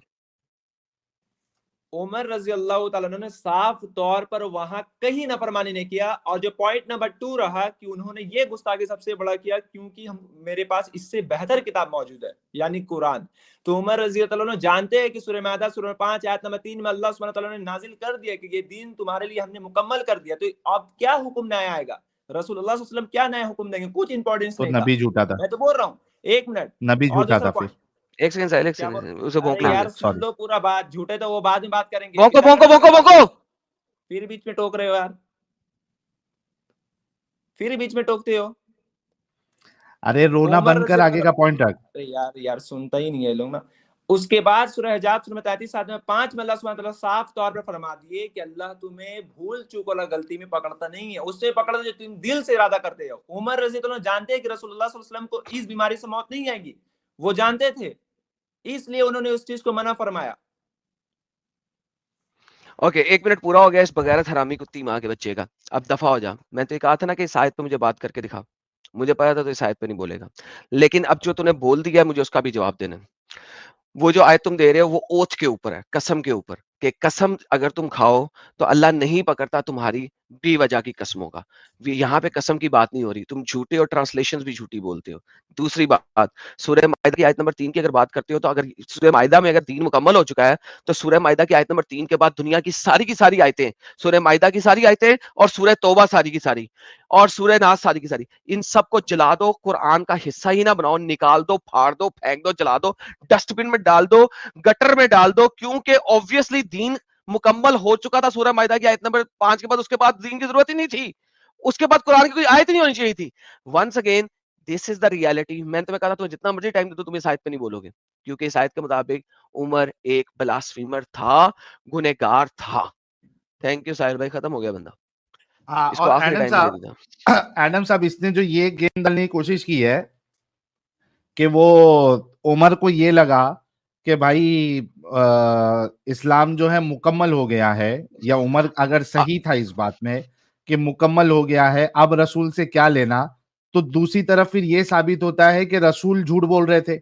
उमर रजी अल्लाह तआला ने साफ तौर पर वहां कहीं नाफरमानी नहीं किया, और जो पॉइंट नंबर 2 रहा कि उन्होंने ये गुस्ताखी सबसे बड़ा किया क्योंकि हम मेरे पास इससे बेहतर किताब मौजूद है, यानी कुरान। तो उमर रजी अल्लाह तआला जानते हैं कि सूरह माइदा सूरह 5 आयत नंबर 3 में अल्लाह सुब्हानहू व तआला ने नाजिल कर दिया कि ये दीन तुम्हारे लिए हमने मुकम्मल कर दिया, तो अब क्या हुक्म नया आएगा? रसूलुल्लाह सल्लल्लाहु अलैहि वसल्लम क्या नया हुक्म देंगे? कुछ इंपॉर्टेंस तो नहीं था। नबी झूठा था, मैं तो बोल रहा हूँ, 1 मिनट। नबी और झूठा दूसरा था फिर। पॉइंट, 1 सेकंड साहिल, 1 क्या बोल, सेकंड उसे अरे भौंकने यार दे। सुन सॉरी। लो पूरा बात, झूठे तो वो बाद में बात करेंगे, भौंको क्या कर भौंको रहे हो भौंको मेरी बात, भौंको। फिर बीच में टोक रहे हो यार, फिर बीच में टोकते हो। अरे रोना उमर बंद रजी कर, आगे का अल्लाह, पॉइंट रख। अरे यार सुनता ही नहीं है लोग ना। उसके बाद सूरह हजाब सूरह 33 आयत में 5 में अल्लाह सुब्हानहू व तआला साफ तौर पर फरमा दिए कि अल्लाह तुम्हें भूल चूक वाला गलती में पकड़ता नहीं है, उससे पकड़ता जो तुम दिल से इरादा करते हो। उमर रजी अल्लाह जानते हैं कि रसूलुल्लाह सल्लल्लाहु अलैहि वसल्लम को इस बीमारी से मौत नहीं आएगी, वो जानते थे, इसलिए उन्होंने उस चीज को मना फरमाया। ओके 1 मिनट पूरा हो गया इस बगैरत हरामी कुत्ती माँ के बच्चे का, अब दफा हो जा। मैं तो ये कहा था ना कि इस आयत पे मुझे बात करके दिखा, मुझे पता था तो इस आयत पे नहीं बोलेगा, लेकिन अब जो तूने बोल दिया मुझे उसका भी जवाब देना है। वो जो आयत तुम दे रहे हो वो ओथ के ऊपर है, कसम के ऊपर, कि कसम अगर तुम खाओ तो अल्लाह नहीं पकड़ता तुम्हारी बेवजह की कसमों का। यहाँ पे कसम की बात नहीं हो रही, तुम झूठे और ट्रांसलेशंस भी झूठी बोलते हो। दूसरी बात, सूरह माइदा की आयत नंबर 3 की अगर बात करते हो, तो अगर सूरह माइदा में अगर दीन मुकम्मल हो चुका है, तो सूरह माइदा की आयत नंबर 3 के बाद दुनिया की सारी आयतें, सूरह माइदा की सारी आयतें और सूरह तौबा सारी की सारी और सूरह नास सारी की सारी, इन सबको जला दो, कुरान का हिस्सा ही ना बनाओ, निकाल दो, फाड़ दो, फेंक दो, जला दो, डस्टबिन में डाल दो, गटर में डाल दो, क्योंकि ऑब्वियसली दीन मुकम्मल हो चुका था सूरह माइदा की आयत नंबर 5 के बाद। उसके बाद दीन की जरूरत ही नहीं थी, उसके बाद कुरान की कोई आयत नहीं होनी चाहिए थी। Once again this is the reality. मैंने तुम्हें कहा था तुम्हें जितना मर्जी टाइम दे दो तुम इस आयत पे नहीं बोलोगे, क्योंकि इस आयत के मुताबिक उमर एक ब्लास्फेमर था, गुनहगार था। थैंक यू साहिल भाई, खत्म हो गया बंदा, हाँ, इसको और आखिरी एडम टाइम दे साहब, देता। एडम साहब इसने जो ये गेम डालने की कोशिश की है कि वो उमर को ये लगा कि भाई इस्लाम जो है मुकम्मल हो गया है, या उमर अगर सही था इस बात में कि मुकम्मल हो गया है, अब रसूल से क्या लेना, तो दूसरी तरफ फिर ये साबित होता है कि रसूल झूठ बोल रहे थे।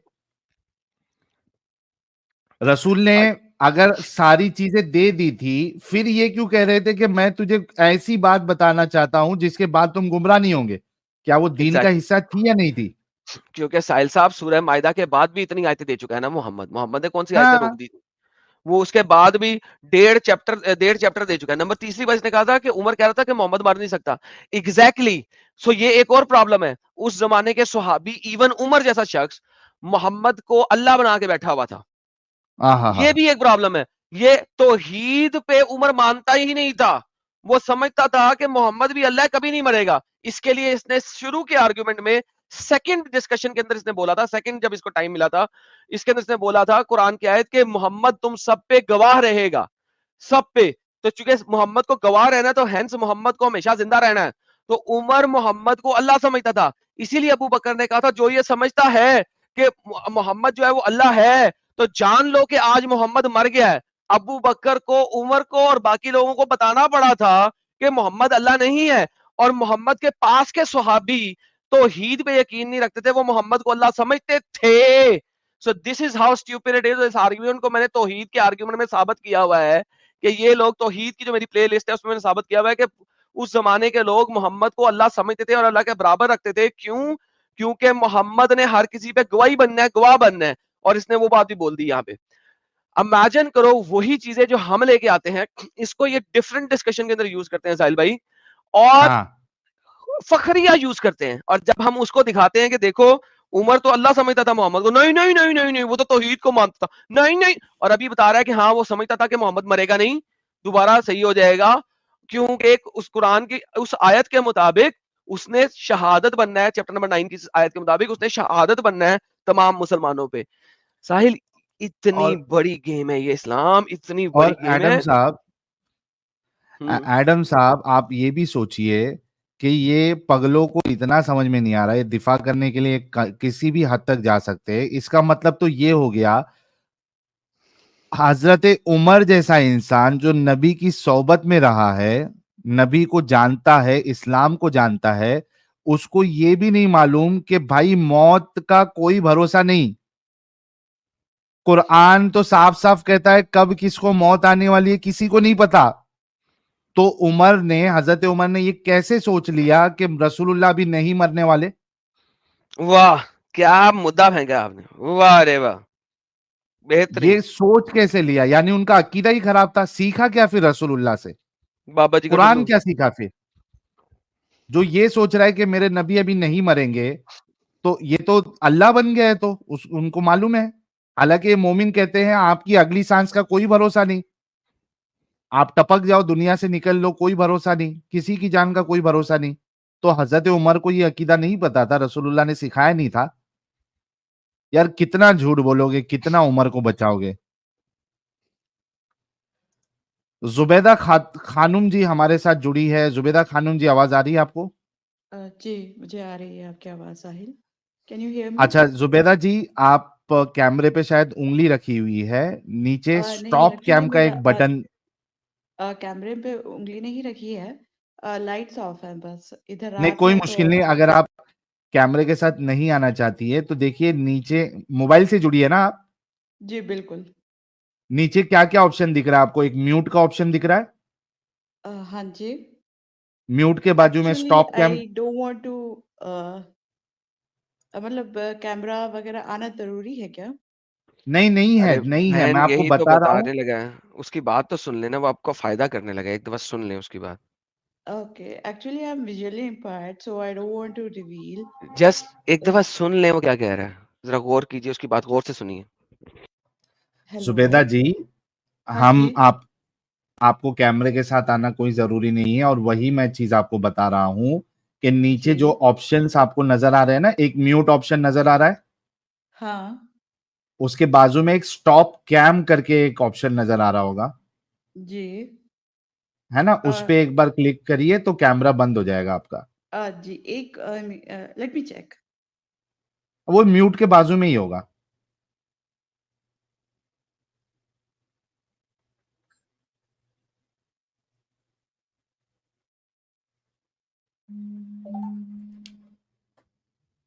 रसूल ने अगर सारी चीजें दे दी थी, फिर ये क्यों कह रहे थे कि मैं तुझे ऐसी बात बताना चाहता हूं जिसके बाद तुम गुमराह नहीं होंगे? क्या वो दीन का हिस्सा थी या नहीं थी? क्योंकि साहिल साहब सूरह मायदा के बाद भी इतनी आयतें दे चुका है ना मोहम्मद ने कौन सी आयतें रोक हाँ, दी? वो उसके बाद भी डेढ़ चैप्टर दे चुका है। नंबर तीसरी बार इसने कहा था कि उमर कह रहा था कि मोहम्मद मार नहीं सकता। एग्जैक्टली सो ये एक और प्रॉब्लम है। उस जमाने के सुहाबी, इवन उमर जैसा शख्स, मोहम्मद को अल्लाह बना के बैठा हुआ था। ये भी एक प्रॉब्लम है। ये तौहीद पे उमर मानता ही नहीं था। वो समझता था कि मोहम्मद भी अल्लाह, कभी नहीं मरेगा। इसके लिए इसने शुरू के आर्गुमेंट में, सेकंड डिस्कशन के अंदर इसने बोला था, सेकंड जब इसको टाइम मिला था, इसके अंदर इसने बोला था कुरान की आयत के मोहम्मद तुम सब पे गवाह रहेगा, सब पे। तो चूंकि मोहम्मद को गवाह रहना है, तो हैंस मोहम्मद को हमेशा जिंदा रहना है। तो उमर मोहम्मद को अल्लाह समझता था। इसीलिए अबू बकर ने कहा था जो ये समझता है कि मोहम्मद जो है वो अल्लाह है, तो जान लो कि आज मोहम्मद मर गया है। अबू बकर को, उमर को और बाकी लोगों को बताना पड़ा था कि मोहम्मद अल्लाह नहीं है। और मोहम्मद के पास के सुहाबी तौहीद पे यकीन नहीं रखते थे, वो मोहम्मद को अल्लाह समझते थे। So this is how stupid it is. इस आर्गुमेंट को मैंने तौहीद के आर्गुमेंट में साबित किया हुआ है कि ये लोग, तौहीद की जो मेरी प्ले लिस्ट है उसमें मैंने साबित किया हुआ है कि उस जमाने के लोग मोहम्मद को अल्लाह समझते थे और अल्लाह के बराबर रखते थे। क्यों? क्योंकि मोहम्मद ने हर किसी पे गवाही बनना है, गवाह बनना है। और इसने वो बात भी बोल दी यहाँ पे। इमेजिन करो वही चीजें जो हम लेके आते हैं, इसको ये डिफरेंट डिस्कशन के अंदर यूज करते हैं साहिल भाई, और हाँ, फखरिया यूज करते हैं। और जब हम उसको दिखाते हैं कि देखो उमर तो अल्लाह समझता था मोहम्मद को, नहीं नहीं नहीं नहीं नहीं, वो तो तौहीद को मानता था, नहीं नहीं। और अभी बता रहा है कि हाँ वो समझता था कि मोहम्मद मरेगा नहीं, दोबारा सही हो जाएगा। क्योंकि उस कुरान की उस आयत के मुताबिक उसने शहादत बनना है। चैप्टर नंबर 9 की आयत के मुताबिक उसने शहादत बनना है तमाम मुसलमानों पे। साहिल, इतनी और बड़ी गेम है ये इस्लाम, इतनी बड़ी गेम है। एडम साहब, आप ये भी सोचिए कि ये पगलों को इतना समझ में नहीं आ रहा है, दिफा करने के लिए किसी भी हद तक जा सकते हैं। इसका मतलब तो ये हो गया, हजरत उमर जैसा इंसान जो नबी की सोबत में रहा है, नबी को जानता है, इस्लाम को जानता है, उसको ये भी नहीं मालूम कि भाई मौत का कोई भरोसा नहीं। कुरान तो साफ साफ कहता है कब किसको मौत आने वाली है किसी को नहीं पता। तो हजरत उमर ने ये कैसे सोच लिया कि रसूलुल्लाह भी नहीं मरने वाले? वाह, क्या मुद्दा फेंका आपने, वाह रे वाह, बेहतरीन। ये सोच कैसे लिया? यानी उनका अकीदा ही खराब था। सीखा क्या फिर रसूलुल्लाह से? बाबा जी का कुरान टुल्लू। क्या सीखा फिर? जो ये सोच रहा है कि मेरे नबी अभी नहीं मरेंगे, तो ये तो अल्लाह बन गया है, तो उनको मालूम है। हालांकि ये मोमिन कहते हैं आपकी अगली सांस का कोई भरोसा नहीं, आप टपक जाओ दुनिया से निकल लो, कोई भरोसा नहीं, किसी की जान का कोई भरोसा नहीं। तो हजरत उमर को ये अकीदा नहीं पता था, रसूलुल्लाह ने सिखाया नहीं था। यार कितना झूठ बोलोगे, कितना उमर को बचाओगे? जुबैदा खानूम जी हमारे साथ जुड़ी है। जुबैदा खानूम जी, आवाज आ रही है आपको? जी, मुझे आ रही है आपकी आवाज़ Sahil. Can you hear me? अच्छा जुबैदा जी, आप कैमरे पे शायद उंगली रखी हुई है, नीचे नहीं, स्टॉप एक्चुअली कैम का मेरा एक बटन। कैमरे पे उंगली नहीं रखी है, लाइट्स ऑफ है बस। इधर नहीं, रात कोई है मुश्किल तो नहीं, अगर आप कैमरे के साथ नहीं आना चाहती है तो देखिए नीचे, मोबाइल से जुड़ी है ना आप? जी, बिल्कुल। नीचे क्या क्या ऑप्शन दिख रहा है आपको? एक म्यूट का ऑप्शन दिख रहा है, हाँ जी। म्यूट के बाजू में actually stop cam. I don't want to मतलब कैमरा वगैरह आना ज़रूरी है क्या? नहीं नहीं है, अरे नहीं है, बहन, मैं आपको यही तो बता रहा हूँ। बताने लगा है। उसकी बात तो सुन लेना, वो आपको फायदा करने लगा। एक दफा सुन ले उसकी बात। Okay, actually I am visually impaired so I don't want to reveal. Just एक दफा सुन ले वो क्या कह रहा है, जरा गौर कीजिए, उसकी बात गौर से सुनिए। हेलो। जुबैदा जी, हाँ हम जी। आपको कैमरे के साथ आना कोई जरूरी नहीं है, और वही मैं चीज आपको बता रहा हूं कि नीचे जी। जो ऑप्शंस आपको नजर आ रहे हैं ना, एक म्यूट ऑप्शन नजर आ रहा है, हाँ। उसके बाजू में एक स्टॉप कैम करके एक ऑप्शन नजर आ रहा होगा, जी। है ना? अ उस पे एक बार क्लिक करिए तो कैमरा बंद हो जाएगा आपका। जी, एक लेट मी चेक। वो म्यूट के बाजू में ही होगा।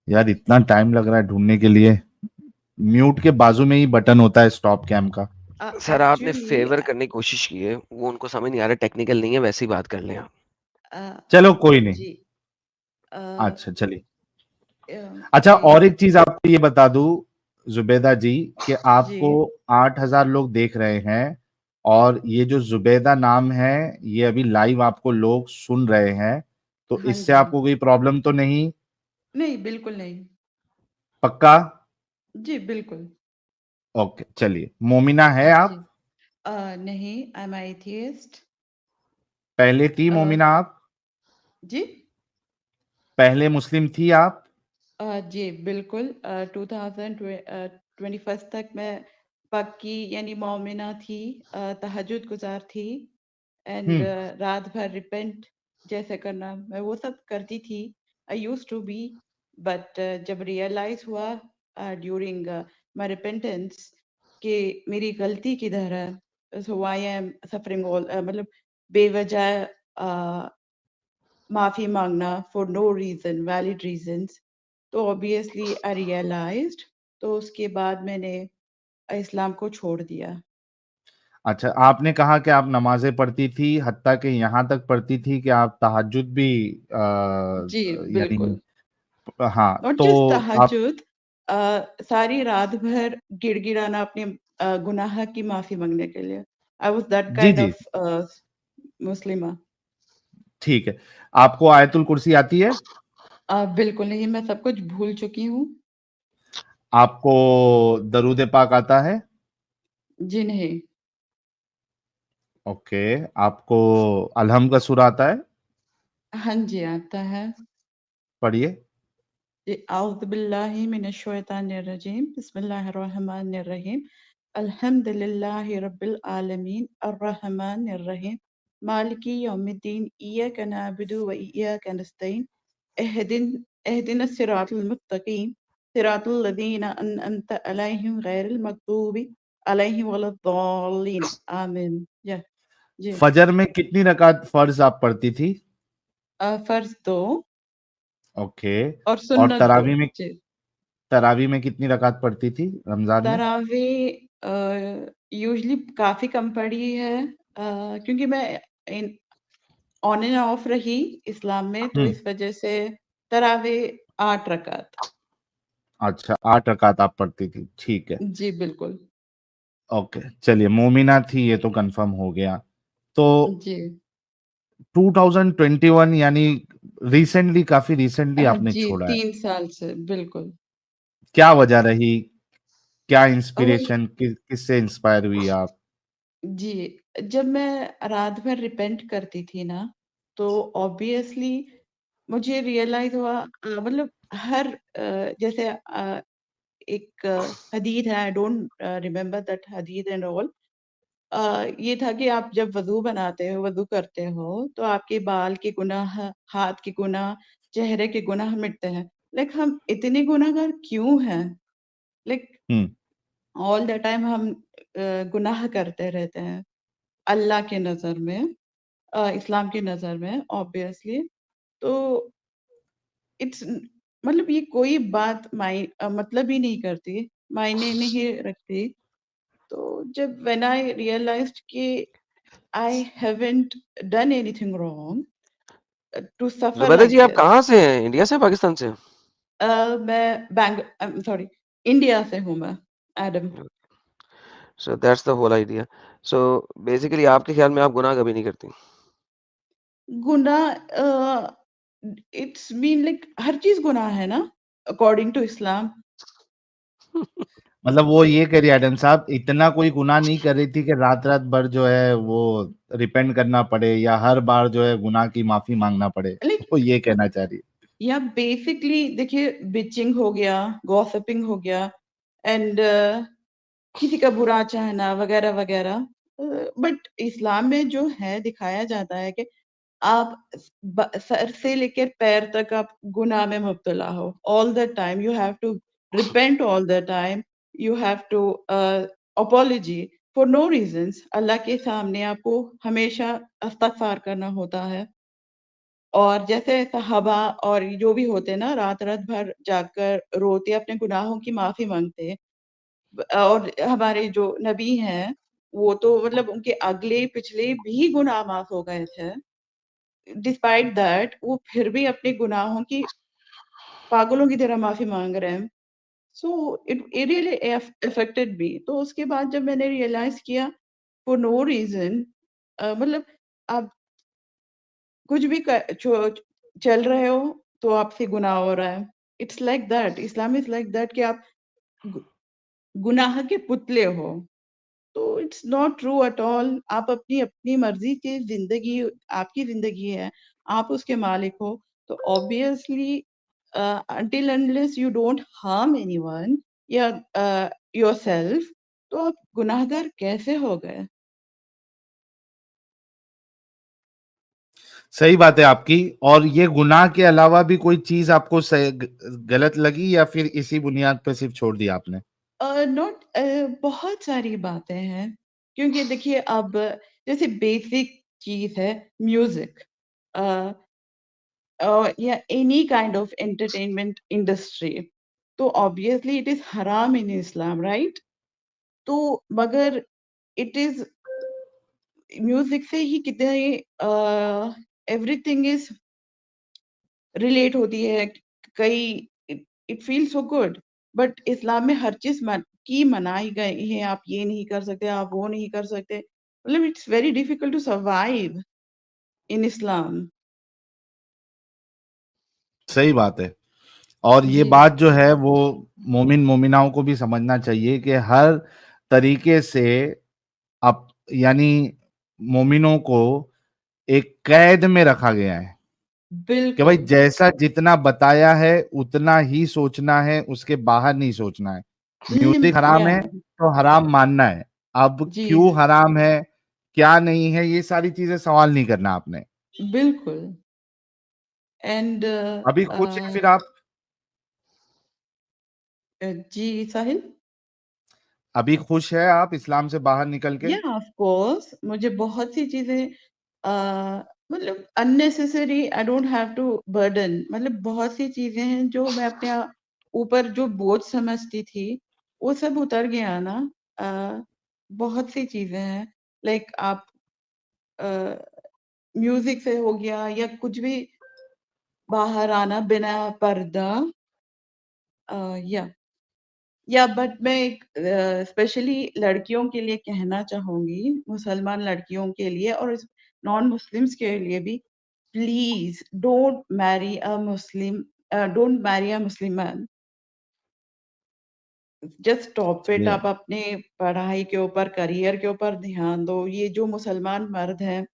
यार इतना टाइम लग रहा है ढूंढने के लिए। म्यूट के बाजू में ही बटन होता है स्टॉप कैम का। सर आपने एक्चुअली फेवर करने की कोशिश की है, वो उनको समझ नहीं आ रहा, टेक्निकल नहीं है, वैसे ही बात कर लें आप। चलो कोई नहीं। जी अच्छा चलिए। अ, अच्छा जी और एक चीज आपको ये बता दूं जुबेदा जी कि जी आपको 8,000 लोग देख रहे हैं और ये जो जुबेदा नाम है ये अभी लाइव आपको लोग सुन रहे हैं, तो हाँ इससे जी आपको कोई प्रॉब्लम तो नहीं? नहीं बिल्कुल नहीं पक्का? जी बिल्कुल ओके चलिए। मोमिना है जी आप? नहीं आई एम एथियस्ट पहले थी मोमिना आप? जी पहले मुस्लिम थी आप? जी बिल्कुल 2021 तक मैं पक्की यानी मोमिना थी तहज्जुद गुजार थी एंड हम्म। रात भर रिपेंट जैसे करना मैं वो सब करती थी I use to be but जब रियलाइज हुआ ड्यूरिंग माय रिपेंटेंस कि मेरी गलती किधर है so why I am suffering all मतलब बेवजह माफी मांगना for no reason valid reasons तो ऑब्वियसली आई रियलाइज्ड तो उसके बाद मैंने इस्लाम को छोड़ दिया अच्छा आपने कहा कि आप नमाजें पढ़ती थी, हत्ता कि यहाँ तक पढ़ती थी कि आप तहज्जुद भी जी यानी बिल्कुल हाँ नॉट तो जस्ट आप तहज्जुद सारी रात भर गिड़गिड़ाना अपने गुनाह की माफी मांगने के लिए आई वाज दैट जी काइंड जी ऑफ मुस्लिमा ठीक है। आपको आयतुल कुर्सी आती है? बिल्कुल नहीं मैं सब कुछ भूल चुकी हूँ आपको दरूद पाक आता है? जी नहीं ओके। आपको अलहम का सूरा आता है? हाँ जी आता है पढ़िए। औज़ु बिल्लाहि मिनश शैतानिर रजीम बिस्मिल्लाहिर रहमानिर रहीम अल्हम्दुलिल्लाहि रब्बिल आलमीन अर्रहमानिर रहीम मालिकी यौमिद्दीन इय्याका नअबुदु व इय्याका नस्तईन इहदिनस सिरातल मुस्तकीम सिरातल लज़ीना अनअमता अलैहिम गैरिल मग़दूबि अलैहिम वलद्दॉल्लीन आमीन या जी फजर में कितनी रकात फर्ज आप पढ़ती थी? फर्ज 2 ओके। और और सुन्नत 2 जी तरावी में कितनी रकात पढ़ती थी रमजान में? तरावी यूजुअली काफ़ी कम पड़ी है क्योंकि मैं इन ऑन एंड ऑफ रही इस्लाम में तो हम्म। इस वजह से तरावी 8 रकात अच्छा 8 रकात आप पढ़ती थी, ठीक है। जी बिल्कुल ओके चलिए मोमिना थी ये तो कंफर्म हो गया। तो जी 2021 यानी रिसेंटली, काफी रिसेंटली आपने जी छोड़ा है। 3 साल से बिल्कुल क्या वजह रही? क्या वही इंस्पिरेशन, किससे इंस्पायर हुई आप? जी जब मैं रात भर रिपेंट करती थी ना तो ऑब्वियसली मुझे रियलाइज हुआ मतलब हर जैसे एक हदीस है आई डोंट रिमेम्बर दैट हदीस एंड ऑल ये था कि आप जब वज़ू बनाते हो, वज़ू करते हो, तो आपके बाल के गुनाह, हाथ के गुनाह, चेहरे के गुनाह मिटते हैं। लाइक हम इतने गुनहगार क्यों हैं? Like hmm. All the time हम गुनाह करते रहते हैं, अल्लाह के नज़र में इस्लाम की नज़र में ऑब्वियसली। तो इट्स मतलब ये कोई बात मतलब ही नहीं करती, मायने नहीं रखती। तो जब व्हेन आई रियलाइज्ड कि I haven't done anything wrong to suffer Zubaida like जी आप this. कहाँ से हैं, इंडिया से पाकिस्तान से? मैं सॉरी इंडिया से हूँ मैं Adam so that's the whole idea. So basically आपके ख्याल में आप गुनाह कभी नहीं करती? गुनाह इट्स मीन लाइक हर चीज गुनाह है ना अकॉर्डिंग टू इस्लाम मतलब वो ये कह रही एडम साहब इतना कोई गुनाह नहीं कर रही थी कि रात रात भर जो है वो रिपेंट करना पड़े या हर बार जो है गुनाह की माफी मांगना पड़े, लाइक वो ये कहना चाह रही है। या बेसिकली देखिए बिचिंग हो गया गॉसिपिंग हो गया एंड किसी का बुरा चाहना वगैरह वगैरह बट इस्लाम में जो है दिखाया जाता है कि आप सर से लेकर पैर तक आप गुनाह में मुब्तला हो all the time you have to repent all the time you have to apology for no reasons Allah के सामने आपको हमेशा इस्तगफार करना होता है और जैसे सहाबा और जो भी होते हैं ना, रात-रात भर जागकर रोते, अपने गुनाहों की माफ़ी माँगते। और हमारे जो नबी हैं, वो तो मतलब उनके अगले पिछले भी गुनाह माफ़ हो गए थे। डिस्पाइट दैट वो फिर भी अपने गुनाहों की पागलों की तरह माफ़ी माँग रहे हैं। सो इट रियली अफेक्टेड मी। तो उसके बाद जब मैंने रियलाइज़ किया फॉर नो रीज़न, मतलब आप कुछ भी चल रहे हो तो आपसे गुनाह हो रहा है। It's like that, Islam is like that कि आप गु गुनाह के पुतले हो। तो it's not true at all. आप अपनी अपनी मर्ज़ी की ज़िंदगी, आपकी ज़िंदगी है, आप उसके मालिक हो। तो obviously until unless you don't harm anyone या yourself, तो आप गुनाहगार कैसे हो गए? सही बात है आपकी। और ये गुनाह के अलावा भी कोई चीज आपको गलत लगी या फिर इसी बुनियाद पे सिर्फ छोड़ दिया आपने? नॉट बहुत सारी बातें हैं, क्योंकि देखिए अब जैसे बेसिक चीज़ है म्यूज़िक, अ या any kind of entertainment industry, तो ऑब्वियसली इट इज़ हराम इन इस्लाम, राइट? तो मगर इट इज़ म्यूज़िक से ही कितने एवरीथिंग इज़ रिलेट होती है। कई it it feels so good, but Islam में हर चीज़ मनाई गई है। आप ये नहीं कर सकते, आप वो नहीं कर सकते। मतलब it's very difficult to survive in Islam. सही बात है। और ये जी, बात जो है वो मोमिन मोमिनाओं को भी समझना चाहिए कि हर तरीके से अब यानी मोमिनों को एक कैद में रखा गया है कि भाई बिल्कुल। जैसा जितना बताया है उतना ही सोचना है, उसके बाहर नहीं सोचना है। म्यूजिक हराम या है तो हराम मानना है। अब जी, क्यों हराम है, क्या नहीं है, ये सारी चीजें सवाल नहीं करना आपने। बिल्कुल। एंड अभी खुश है फिर आप? जी, साहिल? अभी खुश है आप इस्लाम से बाहर निकल के? या ऑफ कोर्स मुझे बहुत सी चीज़ें मतलब unnecessary, I don't have to burden, मतलब बहुत सी चीज़ें हैं जो मैं अपने ऊपर जो बोझ समझती थी, वो सब उतर गया ना। अ, बहुत सी चीज़ें हैं, लाइक आप अ, म्यूज़िक से हो गया या कुछ भी, बाहर आना बिना पर्दा, या बट मैं एक स्पेशली लड़कियों के लिए कहना चाहूँगी, मुसलमान लड़कियों के लिए और नॉन मुस्लिम्स के लिए भी, please don't marry a Muslim man. Just stop it. चलिए, आप अपने पढ़ाई के ऊपर, करियर के ऊपर ध्यान दो। ये जो मुसलमान मर्द हैं,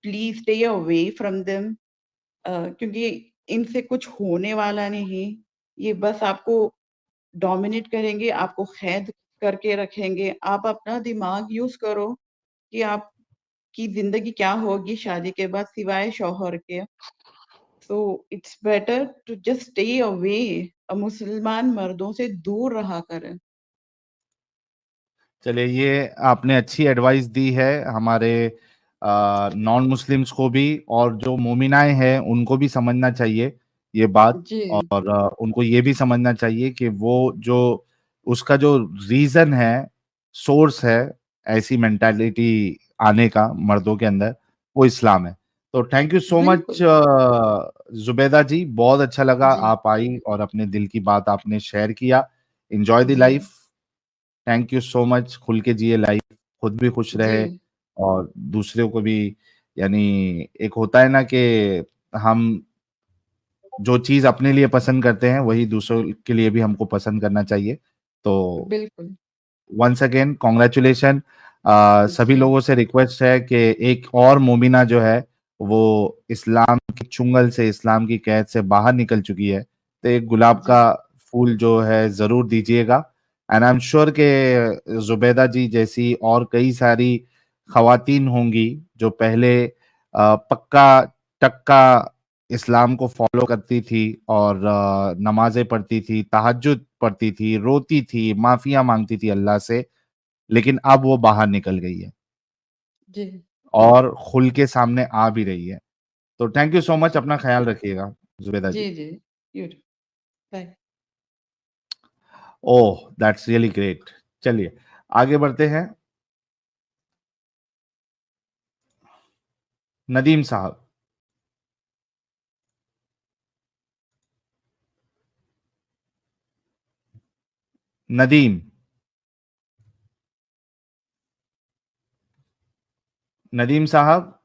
please stay away from them, क्योंकि इनसे कुछ होने वाला नहीं। ये बस आपको डोमिनेट करेंगे, आपको कैद करके रखेंगे। आप अपना दिमाग यूज़ करो कि आपकी ज़िंदगी क्या होगी शादी के बाद सिवाय शौहर के। So it's better to just stay away. मुसलमान मर्दों से दूर रहा करें। चलिए ये आपने अच्छी एडवाइस दी है हमारे नॉन मुस्लिम्स को भी, और जो मोमिनाएं हैं उनको भी समझना चाहिए ये बात। जी, और उनको ये भी समझना चाहिए कि वो जो उसका जो रीजन है, सोर्स है ऐसी मेंटालिटी आने का मर्दों के अंदर, वो इस्लाम है। तो थैंक यू सो मच बिल्कुल। जुबैदा जी, बहुत अच्छा लगा जी, आप आई और अपने दिल की बात आपने शेयर किया। एंजॉय द जी, life. Thank you so much. खुल के जिए लाइफ, खुद भी खुश जी, रहे और दूसरों को भी। यानी एक होता है ना कि हम जो चीज अपने लिए पसंद करते हैं वही दूसरों के लिए भी हमको पसंद करना चाहिए। तो बिल्कुल। Once again congratulation. सभी जी, लोगों से रिक्वेस्ट है कि एक और मोमिना जो है वो इस्लाम की चुंगल से, इस्लाम की कैद से बाहर निकल चुकी है, तो एक गुलाब जी, का फूल जो है जरूर दीजिएगा। एंड आई एम श्योर के जुबैदा जी जैसी और कई सारी खवातीन होंगी जो पहले पक्का टक्का इस्लाम को फॉलो करती थी और नमाजें पढ़ती थी, तहज्जुद पढ़ती थी, रोती थी, माफिया मांगती थी अल्लाह से, लेकिन अब वो बाहर निकल गई है जी, और खुल के सामने आ भी रही है। तो थैंक यू सो मच, अपना ख्याल रखिएगा जुबेदा जी। जी you bye. Oh that's really great. चलिए आगे बढ़ते हैं। नदीम साहब। नदीम। नदीम साहब।